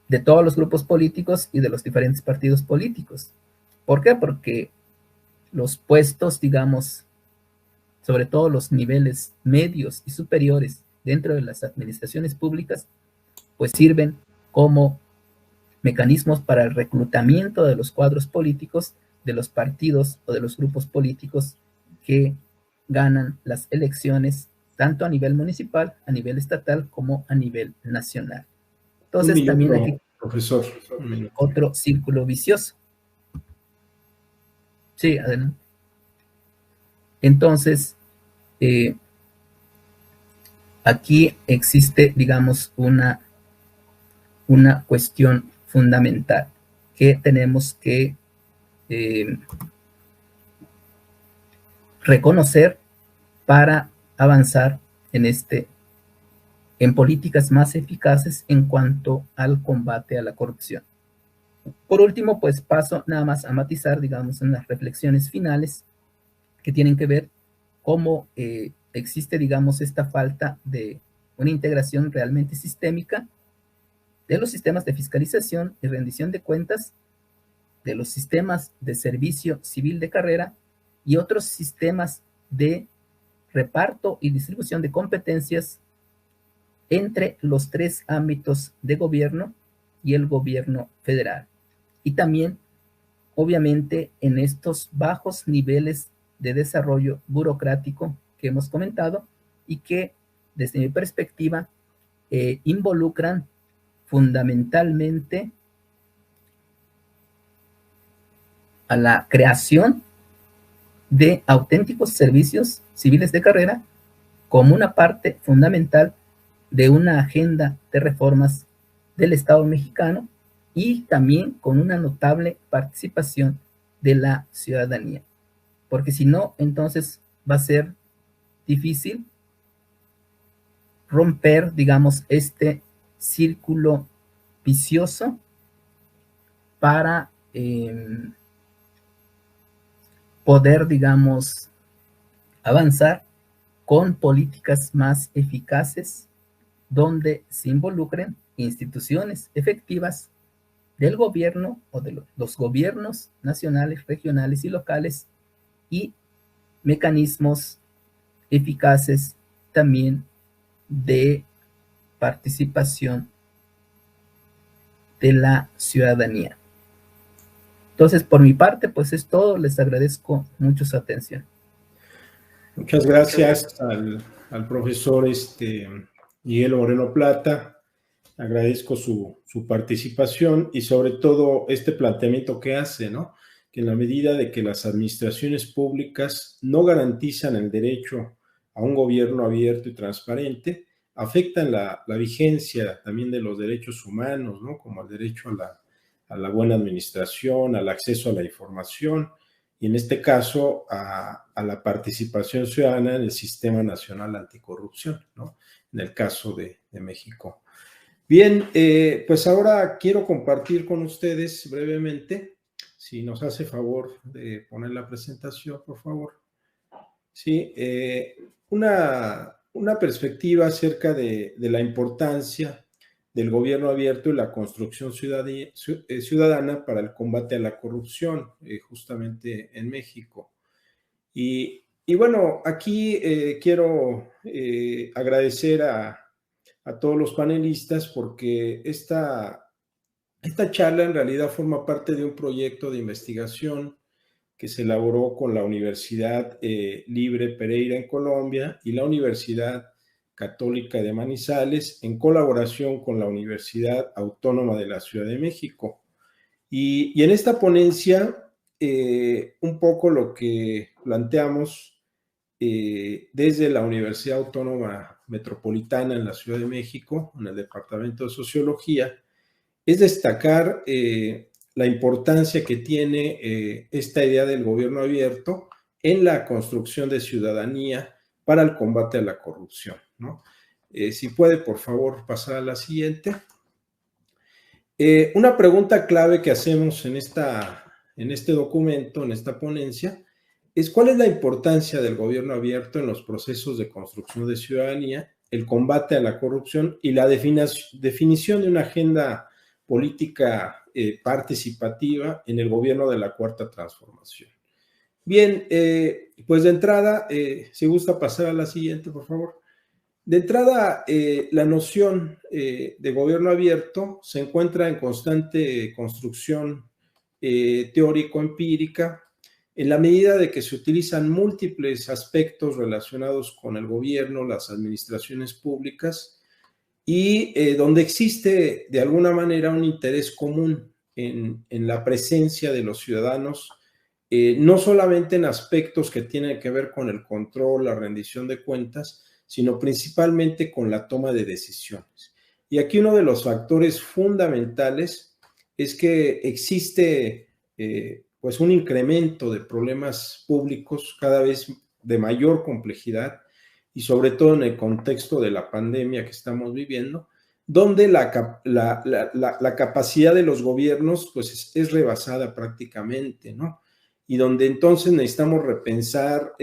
de todos los grupos políticos y de los diferentes partidos políticos. ¿Por qué? Porque los puestos, digamos, sobre todo los niveles medios y superiores dentro de las administraciones públicas, pues sirven como mecanismos para el reclutamiento de los cuadros políticos de los partidos o de los grupos políticos que ganan las elecciones tanto a nivel municipal, a nivel estatal, como a nivel nacional. Entonces también hay profesor, otro círculo vicioso. Sí, adelante. Entonces, aquí existe, digamos, una cuestión fundamental que tenemos que reconocer para avanzar en políticas más eficaces en cuanto al combate a la corrupción. Por último, pues paso nada más a matizar, digamos, unas reflexiones finales que tienen que ver cómo existe, digamos, esta falta de una integración realmente sistémica de los sistemas de fiscalización y rendición de cuentas, de los sistemas de servicio civil de carrera y otros sistemas de reparto y distribución de competencias entre los 3 ámbitos de gobierno y el gobierno federal. Y también, obviamente, en estos bajos niveles de desarrollo burocrático que hemos comentado y que, desde mi perspectiva, involucran fundamentalmente a la creación de auténticos servicios civiles de carrera como una parte fundamental de una agenda de reformas del Estado mexicano y también con una notable participación de la ciudadanía. Porque si no, entonces va a ser difícil romper, digamos, este círculo vicioso para poder, digamos, avanzar con políticas más eficaces donde se involucren instituciones efectivas del gobierno o de los gobiernos nacionales, regionales y locales y mecanismos eficaces también de participación de la ciudadanía. Entonces, por mi parte, pues es todo. Les agradezco mucho su atención. Muchas gracias al profesor Miguel Moreno Plata. Agradezco su participación y sobre todo este planteamiento que hace, ¿no? Que en la medida de que las administraciones públicas no garantizan el derecho a un gobierno abierto y transparente, afectan la vigencia también de los derechos humanos, ¿no? Como el derecho a la buena administración, al acceso a la información y en este caso a la participación ciudadana en el Sistema Nacional Anticorrupción, ¿no? En el caso de México. Bien, pues ahora quiero compartir con ustedes brevemente, si nos hace favor de poner la presentación, por favor. Sí, una perspectiva acerca de la importancia del gobierno abierto y la construcción ciudadana para el combate a la corrupción, justamente en México. Y bueno, aquí quiero agradecer a todos los panelistas porque esta charla en realidad forma parte de un proyecto de investigación que se elaboró con la Universidad Libre Pereira en Colombia y la Universidad Católica de Manizales en colaboración con la Universidad Autónoma de la Ciudad de México. Y en esta ponencia un poco lo que planteamos desde la Universidad Autónoma Metropolitana en la Ciudad de México, en el Departamento de Sociología, es destacar la importancia que tiene esta idea del gobierno abierto en la construcción de ciudadanía para el combate a la corrupción, ¿no? Si puede, por favor, pasar a la siguiente. Una pregunta clave que hacemos en este documento, en esta ponencia, es cuál es la importancia del gobierno abierto en los procesos de construcción de ciudadanía, el combate a la corrupción y la definición de una agenda política participativa en el gobierno de la Cuarta Transformación. Bien, pues de entrada, si gusta pasar a la siguiente, por favor. De entrada, la noción de gobierno abierto se encuentra en constante construcción teórico-empírica, en la medida de que se utilizan múltiples aspectos relacionados con el gobierno, las administraciones públicas, y donde existe de alguna manera un interés común en la presencia de los ciudadanos, no solamente en aspectos que tienen que ver con el control, la rendición de cuentas, sino principalmente con la toma de decisiones. Y aquí uno de los factores fundamentales es que existe pues un incremento de problemas públicos cada vez de mayor complejidad y sobre todo en el contexto de la pandemia que estamos viviendo, donde la capacidad de los gobiernos pues es rebasada prácticamente, ¿no? Y donde entonces necesitamos repensar,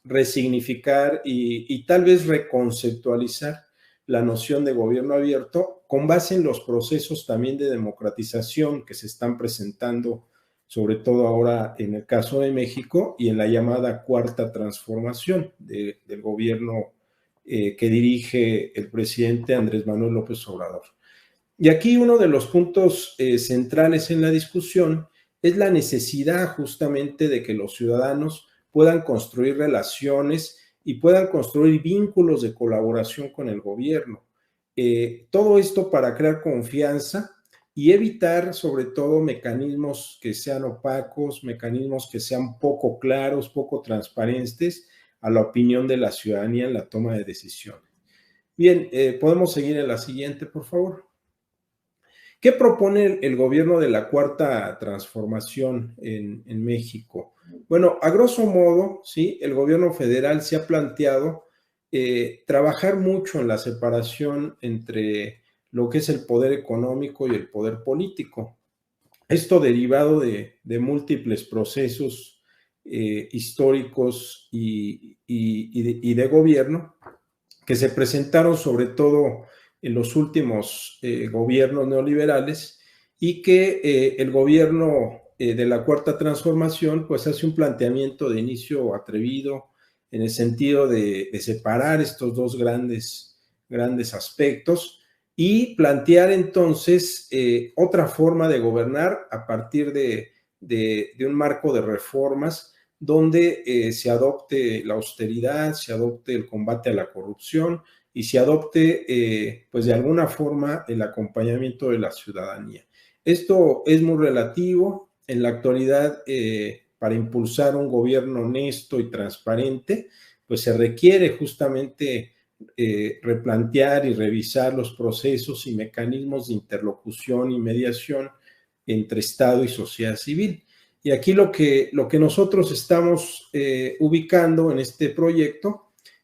resignificar y tal vez reconceptualizar la noción de gobierno abierto con base en los procesos también de democratización que se están presentando, sobre todo ahora en el caso de México y en la llamada Cuarta Transformación del gobierno que dirige el presidente Andrés Manuel López Obrador. Y aquí uno de los puntos centrales en la discusión es la necesidad justamente de que los ciudadanos puedan construir relaciones y puedan construir vínculos de colaboración con el gobierno. Todo esto para crear confianza y evitar sobre todo mecanismos que sean opacos, mecanismos que sean poco claros, poco transparentes a la opinión de la ciudadanía en la toma de decisiones. Bien, podemos seguir en la siguiente, por favor. ¿Qué propone el gobierno de la Cuarta Transformación en México? Bueno, a grosso modo, ¿sí? El gobierno federal se ha planteado trabajar mucho en la separación entre lo que es el poder económico y el poder político. Esto derivado de múltiples procesos históricos y de gobierno que se presentaron sobre todo en los últimos gobiernos neoliberales y que el gobierno de la Cuarta Transformación pues hace un planteamiento de inicio atrevido en el sentido de separar estos dos grandes aspectos y plantear entonces otra forma de gobernar a partir de un marco de reformas donde se adopte la austeridad, se adopte el combate a la corrupción y se adopte, pues de alguna forma, el acompañamiento de la ciudadanía. Esto es muy relativo. En la actualidad, para impulsar un gobierno honesto y transparente, pues se requiere justamente replantear y revisar los procesos y mecanismos de interlocución y mediación entre Estado y sociedad civil. Y aquí lo que nosotros estamos ubicando en este proyecto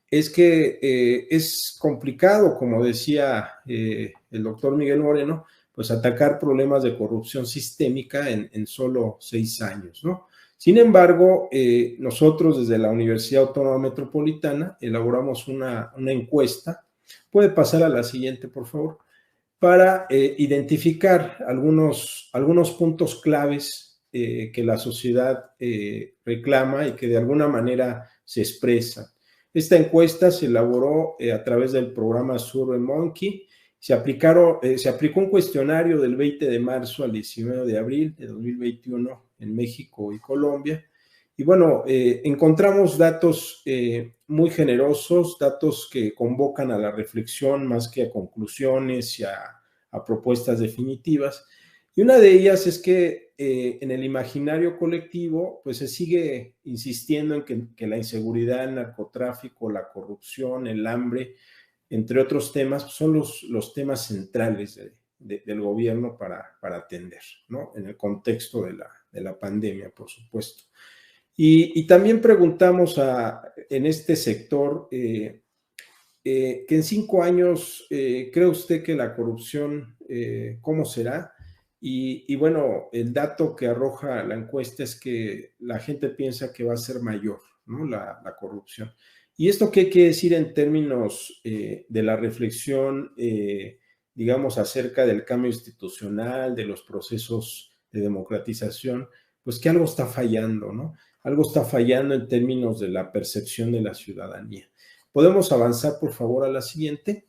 es que es complicado, como decía el doctor Miguel Moreno, pues atacar problemas de corrupción sistémica en solo 6 años, ¿no? Sin embargo, nosotros desde la Universidad Autónoma Metropolitana elaboramos una encuesta. Puede pasar a la siguiente, por favor, para identificar algunos puntos claves que la sociedad reclama y que de alguna manera se expresan. Esta encuesta se elaboró a través del programa SurveyMonkey. Se aplicó un cuestionario del 20 de marzo al 19 de abril de 2021 en México y Colombia. Y bueno, encontramos datos muy generosos, datos que convocan a la reflexión más que a conclusiones y a propuestas definitivas. Y una de ellas es que en el imaginario colectivo, pues se sigue insistiendo en que la inseguridad, el narcotráfico, la corrupción, el hambre, entre otros temas, son los temas centrales del gobierno para atender, ¿no? En el contexto de la pandemia, por supuesto. Y también preguntamos en este sector que en 5 años, ¿cree usted que la corrupción, cómo será? Y bueno, el dato que arroja la encuesta es que la gente piensa que va a ser mayor, ¿no? La corrupción. ¿Y esto qué quiere decir en términos de la reflexión, digamos, acerca del cambio institucional, de los procesos de democratización? Pues que algo está fallando, ¿no? Algo está fallando en términos de la percepción de la ciudadanía. Podemos avanzar, por favor, a la siguiente.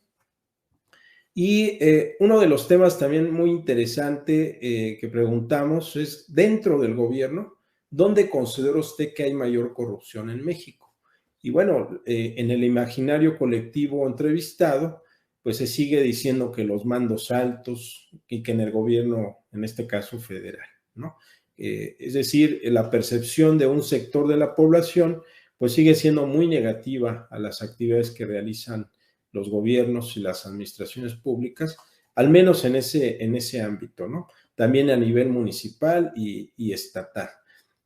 Y uno de los temas también muy interesante que preguntamos es, dentro del gobierno, ¿dónde considera usted que hay mayor corrupción en México? Y bueno, en el imaginario colectivo entrevistado, pues se sigue diciendo que los mandos altos y que en el gobierno, en este caso federal, ¿no? Es decir, la percepción de un sector de la población, pues sigue siendo muy negativa a las actividades que realizan los gobiernos y las administraciones públicas, al menos en ese ámbito, ¿no? También a nivel municipal y estatal.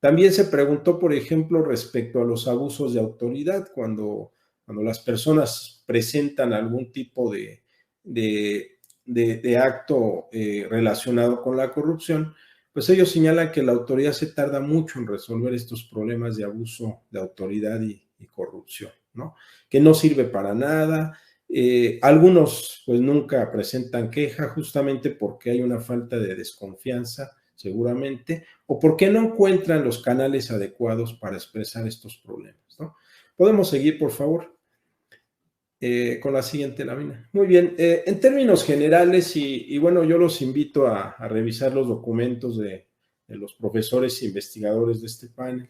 También se preguntó, por ejemplo, respecto a los abusos de autoridad, cuando las personas presentan algún tipo de acto relacionado con la corrupción, pues ellos señalan que la autoridad se tarda mucho en resolver estos problemas de abuso de autoridad y corrupción, ¿no? Que no sirve para nada. Algunos pues nunca presentan queja justamente porque hay una falta de desconfianza seguramente, o porque no encuentran los canales adecuados para expresar estos problemas, ¿no? Podemos seguir, por favor, con la siguiente lámina. Muy bien, en términos generales, y bueno, yo los invito a revisar los documentos de los profesores e investigadores de este panel.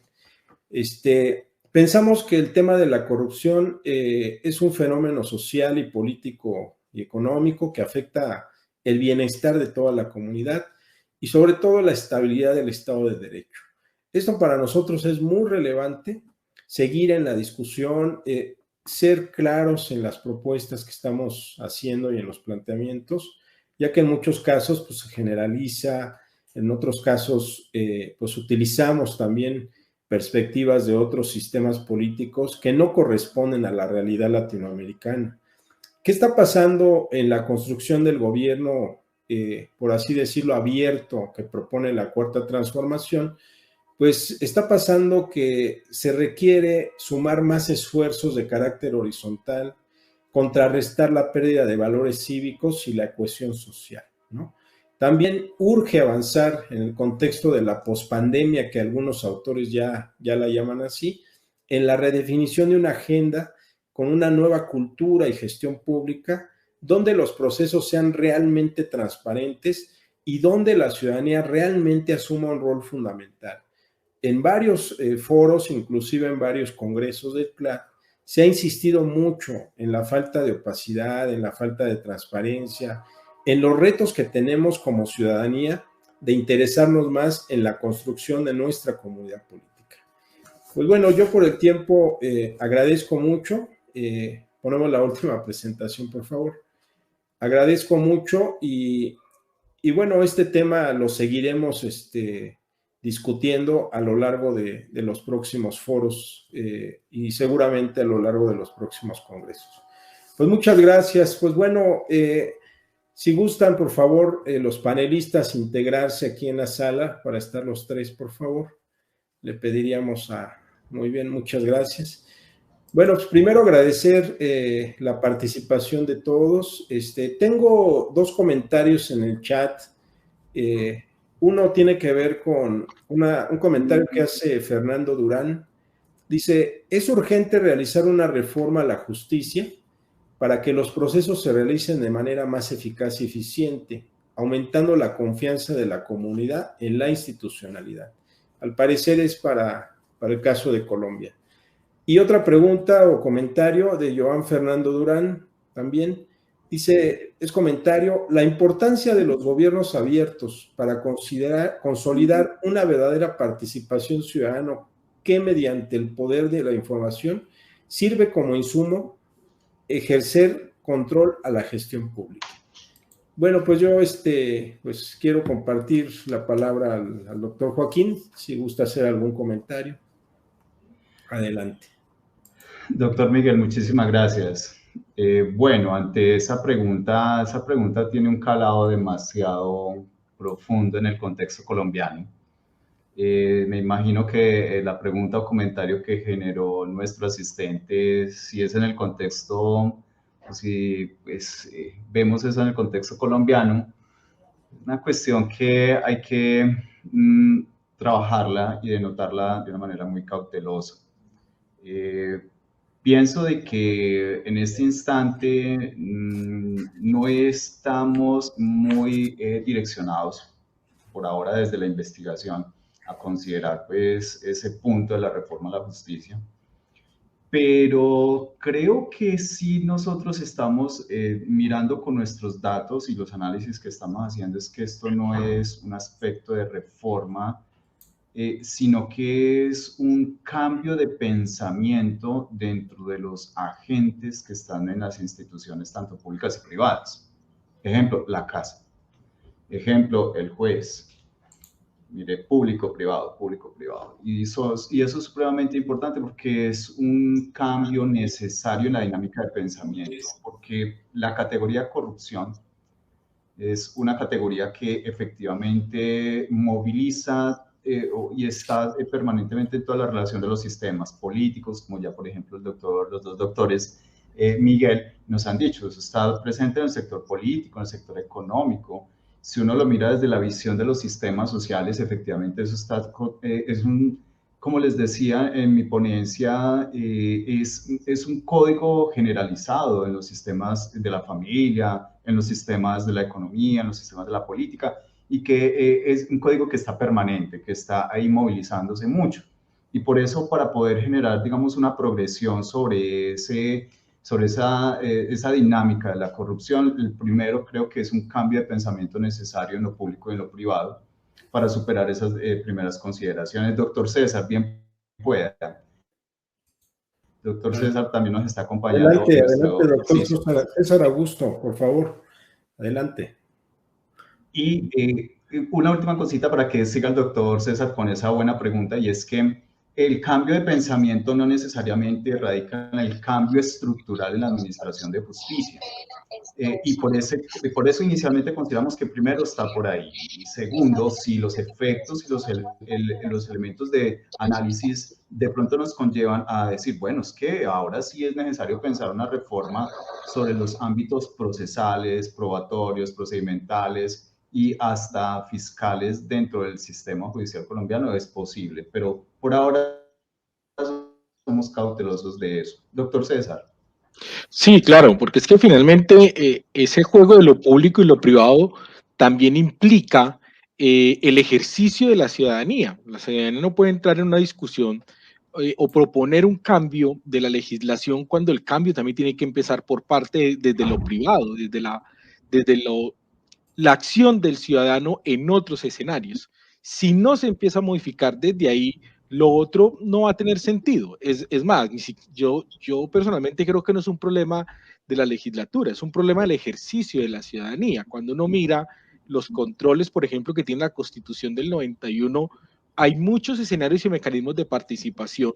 Pensamos que el tema de la corrupción es un fenómeno social y político y económico que afecta el bienestar de toda la comunidad y sobre todo la estabilidad del Estado de Derecho. Esto para nosotros es muy relevante, seguir en la discusión, ser claros en las propuestas que estamos haciendo y en los planteamientos, ya que en muchos casos pues, se generaliza, en otros casos pues utilizamos también perspectivas de otros sistemas políticos que no corresponden a la realidad latinoamericana. ¿Qué está pasando en la construcción del gobierno, por así decirlo, abierto que propone la Cuarta Transformación? Pues está pasando que se requiere sumar más esfuerzos de carácter horizontal, contrarrestar la pérdida de valores cívicos y la cohesión social, ¿no? También urge avanzar en el contexto de la pospandemia, que algunos autores ya la llaman así, en la redefinición de una agenda con una nueva cultura y gestión pública, donde los procesos sean realmente transparentes y donde la ciudadanía realmente asuma un rol fundamental. En varios foros, inclusive en varios congresos del CLAD, se ha insistido mucho en la falta de opacidad, en la falta de transparencia, en los retos que tenemos como ciudadanía de interesarnos más en la construcción de nuestra comunidad política. Pues bueno, yo por el tiempo agradezco mucho. Ponemos la última presentación, por favor. Agradezco mucho y bueno, este tema lo seguiremos discutiendo a lo largo de los próximos foros y seguramente a lo largo de los próximos congresos. Pues muchas gracias. Pues bueno, si gustan, por favor, los panelistas integrarse aquí en la sala para estar los tres, por favor. Le pediríamos Muy bien, muchas gracias. Bueno, pues primero agradecer la participación de todos. Tengo 2 comentarios en el chat. Uno tiene que ver con un comentario que hace Fernando Durán. Dice, es urgente realizar una reforma a la justicia para que los procesos se realicen de manera más eficaz y eficiente, aumentando la confianza de la comunidad en la institucionalidad. Al parecer es para el caso de Colombia. Y otra pregunta o comentario de Joan Fernando Durán también. Dice, es comentario, la importancia de los gobiernos abiertos para consolidar una verdadera participación ciudadana que mediante el poder de la información sirve como insumo ejercer control a la gestión pública. Bueno, pues yo pues quiero compartir la palabra al doctor Joaquín, si gusta hacer algún comentario. Adelante. Doctor Miguel, muchísimas gracias. Bueno, ante esa pregunta tiene un calado demasiado profundo en el contexto colombiano. Me imagino que la pregunta o comentario que generó nuestro asistente, si es en el contexto, si pues, vemos eso en el contexto colombiano, una cuestión que hay que trabajarla y denotarla de una manera muy cautelosa. Pienso de que en este instante no estamos muy direccionados por ahora desde la investigación a considerar pues ese punto de la reforma a la justicia. Pero creo que sí nosotros estamos mirando con nuestros datos y los análisis que estamos haciendo es que esto no es un aspecto de reforma, sino que es un cambio de pensamiento dentro de los agentes que están en las instituciones, tanto públicas y privadas. Ejemplo, la casa. Ejemplo, el juez. Mire, público-privado, público-privado. Y eso es supremamente importante porque es un cambio necesario en la dinámica de pensamiento, porque la categoría corrupción es una categoría que efectivamente moviliza y está permanentemente en toda la relación de los sistemas políticos, como ya por ejemplo los dos doctores Miguel nos han dicho, eso está presente en el sector político, en el sector económico. Si uno lo mira desde la visión de los sistemas sociales, efectivamente eso está, es un, como les decía en mi ponencia, es un código generalizado en los sistemas de la familia, en los sistemas de la economía, en los sistemas de la política, y que es un código que está permanente, que está ahí movilizándose mucho. Y por eso, para poder generar, digamos, una progresión sobre esa dinámica de la corrupción, el primero creo que es un cambio de pensamiento necesario en lo público y en lo privado para superar esas primeras consideraciones. Doctor César, bien pueda. Doctor César también nos está acompañando. Adelante, doctor César Augusto, por favor. Adelante. Y una última cosita para que siga el doctor César con esa buena pregunta, y es que el cambio de pensamiento no necesariamente radica en el cambio estructural en la administración de justicia. Y por eso inicialmente consideramos que primero está por ahí. Y segundo, si los efectos y los elementos de análisis de pronto nos conllevan a decir, bueno, es que ahora sí es necesario pensar una reforma sobre los ámbitos procesales, probatorios, procedimentales y hasta fiscales dentro del sistema judicial colombiano, es posible. Pero por ahora somos cautelosos de eso. Doctor César. Sí, claro, porque es que finalmente ese juego de lo público y lo privado también implica el ejercicio de la ciudadanía. La ciudadanía no puede entrar en una discusión o proponer un cambio de la legislación cuando el cambio también tiene que empezar por parte desde lo privado, desde la acción del ciudadano en otros escenarios. Si no se empieza a modificar desde ahí, lo otro no va a tener sentido. Es más, yo personalmente creo que no es un problema de la legislatura, es un problema del ejercicio de la ciudadanía. Cuando uno mira los controles, por ejemplo, que tiene la Constitución del 91, hay muchos escenarios y mecanismos de participación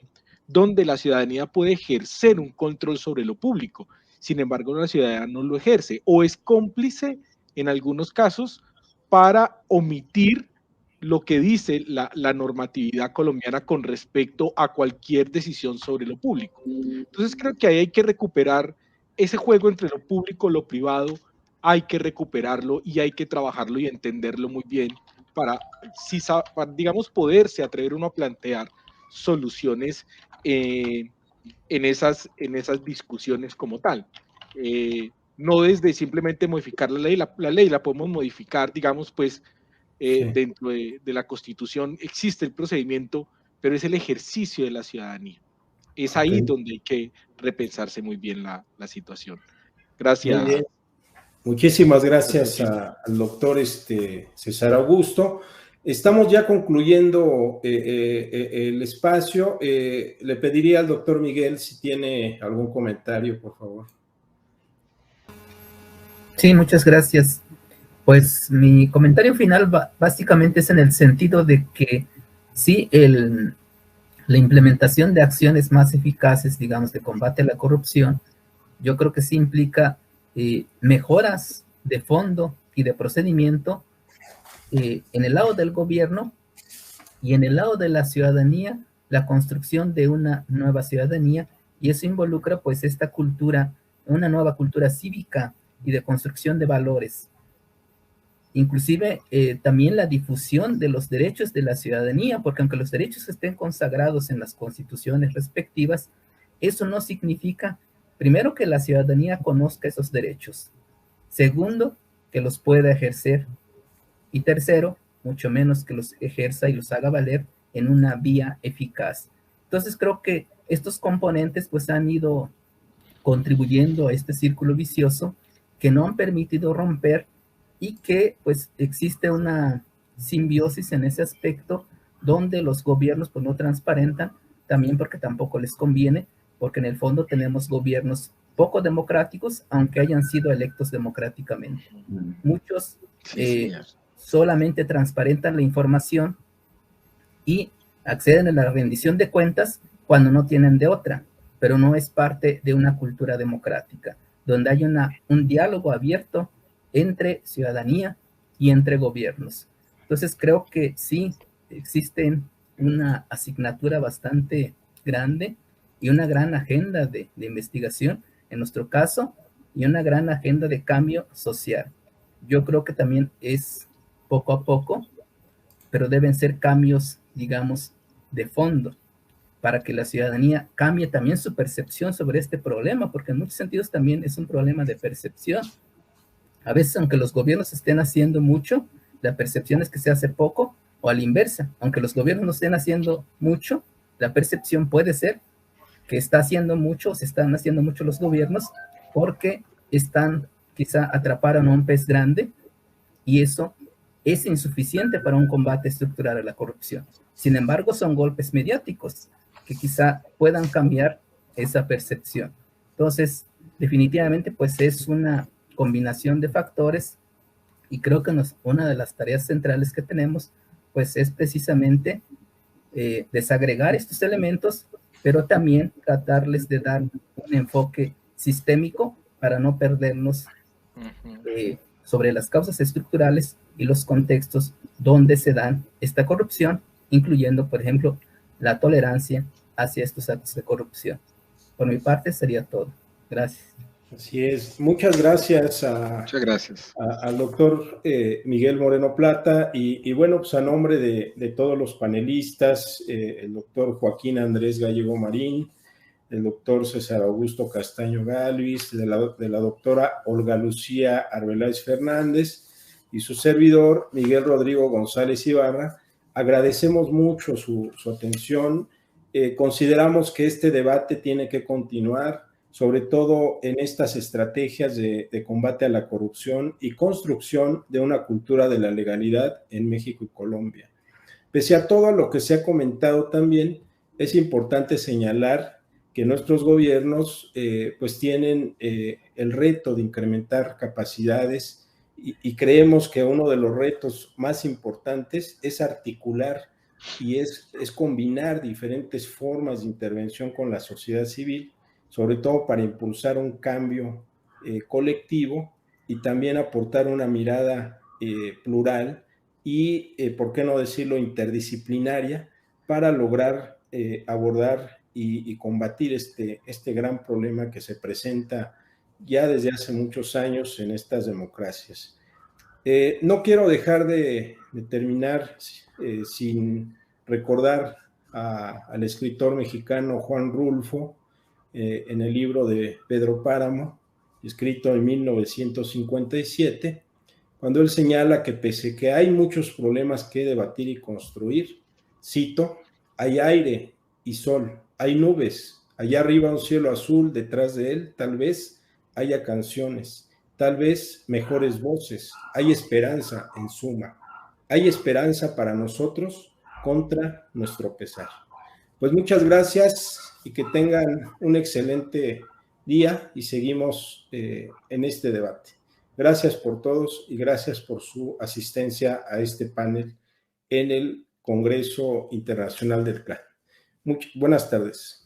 donde la ciudadanía puede ejercer un control sobre lo público. Sin embargo, la ciudadanía no lo ejerce o es cómplice en algunos casos para omitir lo que dice la normatividad colombiana con respecto a cualquier decisión sobre lo público. Entonces creo que ahí hay que recuperar ese juego entre lo público y lo privado, hay que recuperarlo y hay que trabajarlo y entenderlo muy bien para digamos, poderse atrever uno a plantear soluciones en esas discusiones como tal. No desde simplemente modificar la ley la podemos modificar, digamos, pues, sí. Dentro de la Constitución existe el procedimiento, pero es el ejercicio de la ciudadanía. Es ahí donde hay que repensarse muy bien la situación. Gracias. Muy bien. Muchísimas gracias al doctor César Augusto. Estamos ya concluyendo el espacio. Le pediría al doctor Miguel si tiene algún comentario, por favor. Sí, muchas gracias. Pues mi comentario final básicamente es en el sentido de que sí, la implementación de acciones más eficaces, digamos, de combate a la corrupción, yo creo que sí implica mejoras de fondo y de procedimiento en el lado del gobierno y en el lado de la ciudadanía, la construcción de una nueva ciudadanía, y eso involucra pues esta cultura, una nueva cultura cívica y de construcción de valores. Inclusive también la difusión de los derechos de la ciudadanía, porque aunque los derechos estén consagrados en las constituciones respectivas, eso no significa, primero, que la ciudadanía conozca esos derechos, segundo, que los pueda ejercer, y tercero, mucho menos que los ejerza y los haga valer en una vía eficaz. Entonces creo que estos componentes pues han ido contribuyendo a este círculo vicioso que no han permitido romper, y que pues existe una simbiosis en ese aspecto donde los gobiernos pues no transparentan, también porque tampoco les conviene, porque en el fondo tenemos gobiernos poco democráticos, aunque hayan sido electos democráticamente. Muchos solamente transparentan la información y acceden a la rendición de cuentas cuando no tienen de otra, pero no es parte de una cultura democrática, donde hay un diálogo abierto entre ciudadanía y entre gobiernos. Entonces creo que sí existe una asignatura bastante grande y una gran agenda de investigación, en nuestro caso, y una gran agenda de cambio social. Yo creo que también es poco a poco, pero deben ser cambios, digamos, de fondo, para que la ciudadanía cambie también su percepción sobre este problema, porque en muchos sentidos también es un problema de percepción. A veces, aunque los gobiernos estén haciendo mucho, la percepción es que se hace poco, o a la inversa, aunque los gobiernos no estén haciendo mucho, la percepción puede ser que está haciendo mucho, se están haciendo mucho los gobiernos, porque están, quizá atraparon a un pez grande, y eso es insuficiente para un combate estructural a la corrupción. Sin embargo, son golpes mediáticos que quizá puedan cambiar esa percepción. Entonces, definitivamente, pues es una combinación de factores, y creo que una de las tareas centrales que tenemos pues es precisamente desagregar estos elementos, pero también tratarles de dar un enfoque sistémico para no perdernos sobre las causas estructurales y los contextos donde se dan esta corrupción, incluyendo, por ejemplo, la tolerancia hacia estos actos de corrupción. Por mi parte sería todo. Gracias. Así es. Muchas gracias al doctor Miguel Moreno Plata, y bueno, pues a nombre de todos los panelistas, el doctor Joaquín Andrés Gallego Marín, el doctor César Augusto Castaño Galvis, de la doctora Olga Lucía Arbeláez Fernández y su servidor Miguel Rodrigo González Ibarra, agradecemos mucho su atención. Consideramos que este debate tiene que continuar, sobre todo en estas estrategias de combate a la corrupción y construcción de una cultura de la legalidad en México y Colombia. Pese a todo lo que se ha comentado también, es importante señalar que nuestros gobiernos pues tienen el reto de incrementar capacidades, y creemos que uno de los retos más importantes es articular y es combinar diferentes formas de intervención con la sociedad civil, sobre todo para impulsar un cambio colectivo y también aportar una mirada plural y, por qué no decirlo, interdisciplinaria, para lograr abordar y combatir este gran problema que se presenta ya desde hace muchos años en estas democracias. No quiero dejar de terminar sin recordar al escritor mexicano Juan Rulfo, en el libro de Pedro Páramo, escrito en 1957, cuando él señala que pese que hay muchos problemas que debatir y construir, cito, hay aire y sol, hay nubes, allá arriba un cielo azul, detrás de él tal vez haya canciones, tal vez mejores voces. Hay esperanza en suma. Hay esperanza para nosotros contra nuestro pesar. Pues muchas gracias y que tengan un excelente día y seguimos en este debate. Gracias por todos y gracias por su asistencia a este panel en el Congreso Internacional del CLAD. Buenas tardes.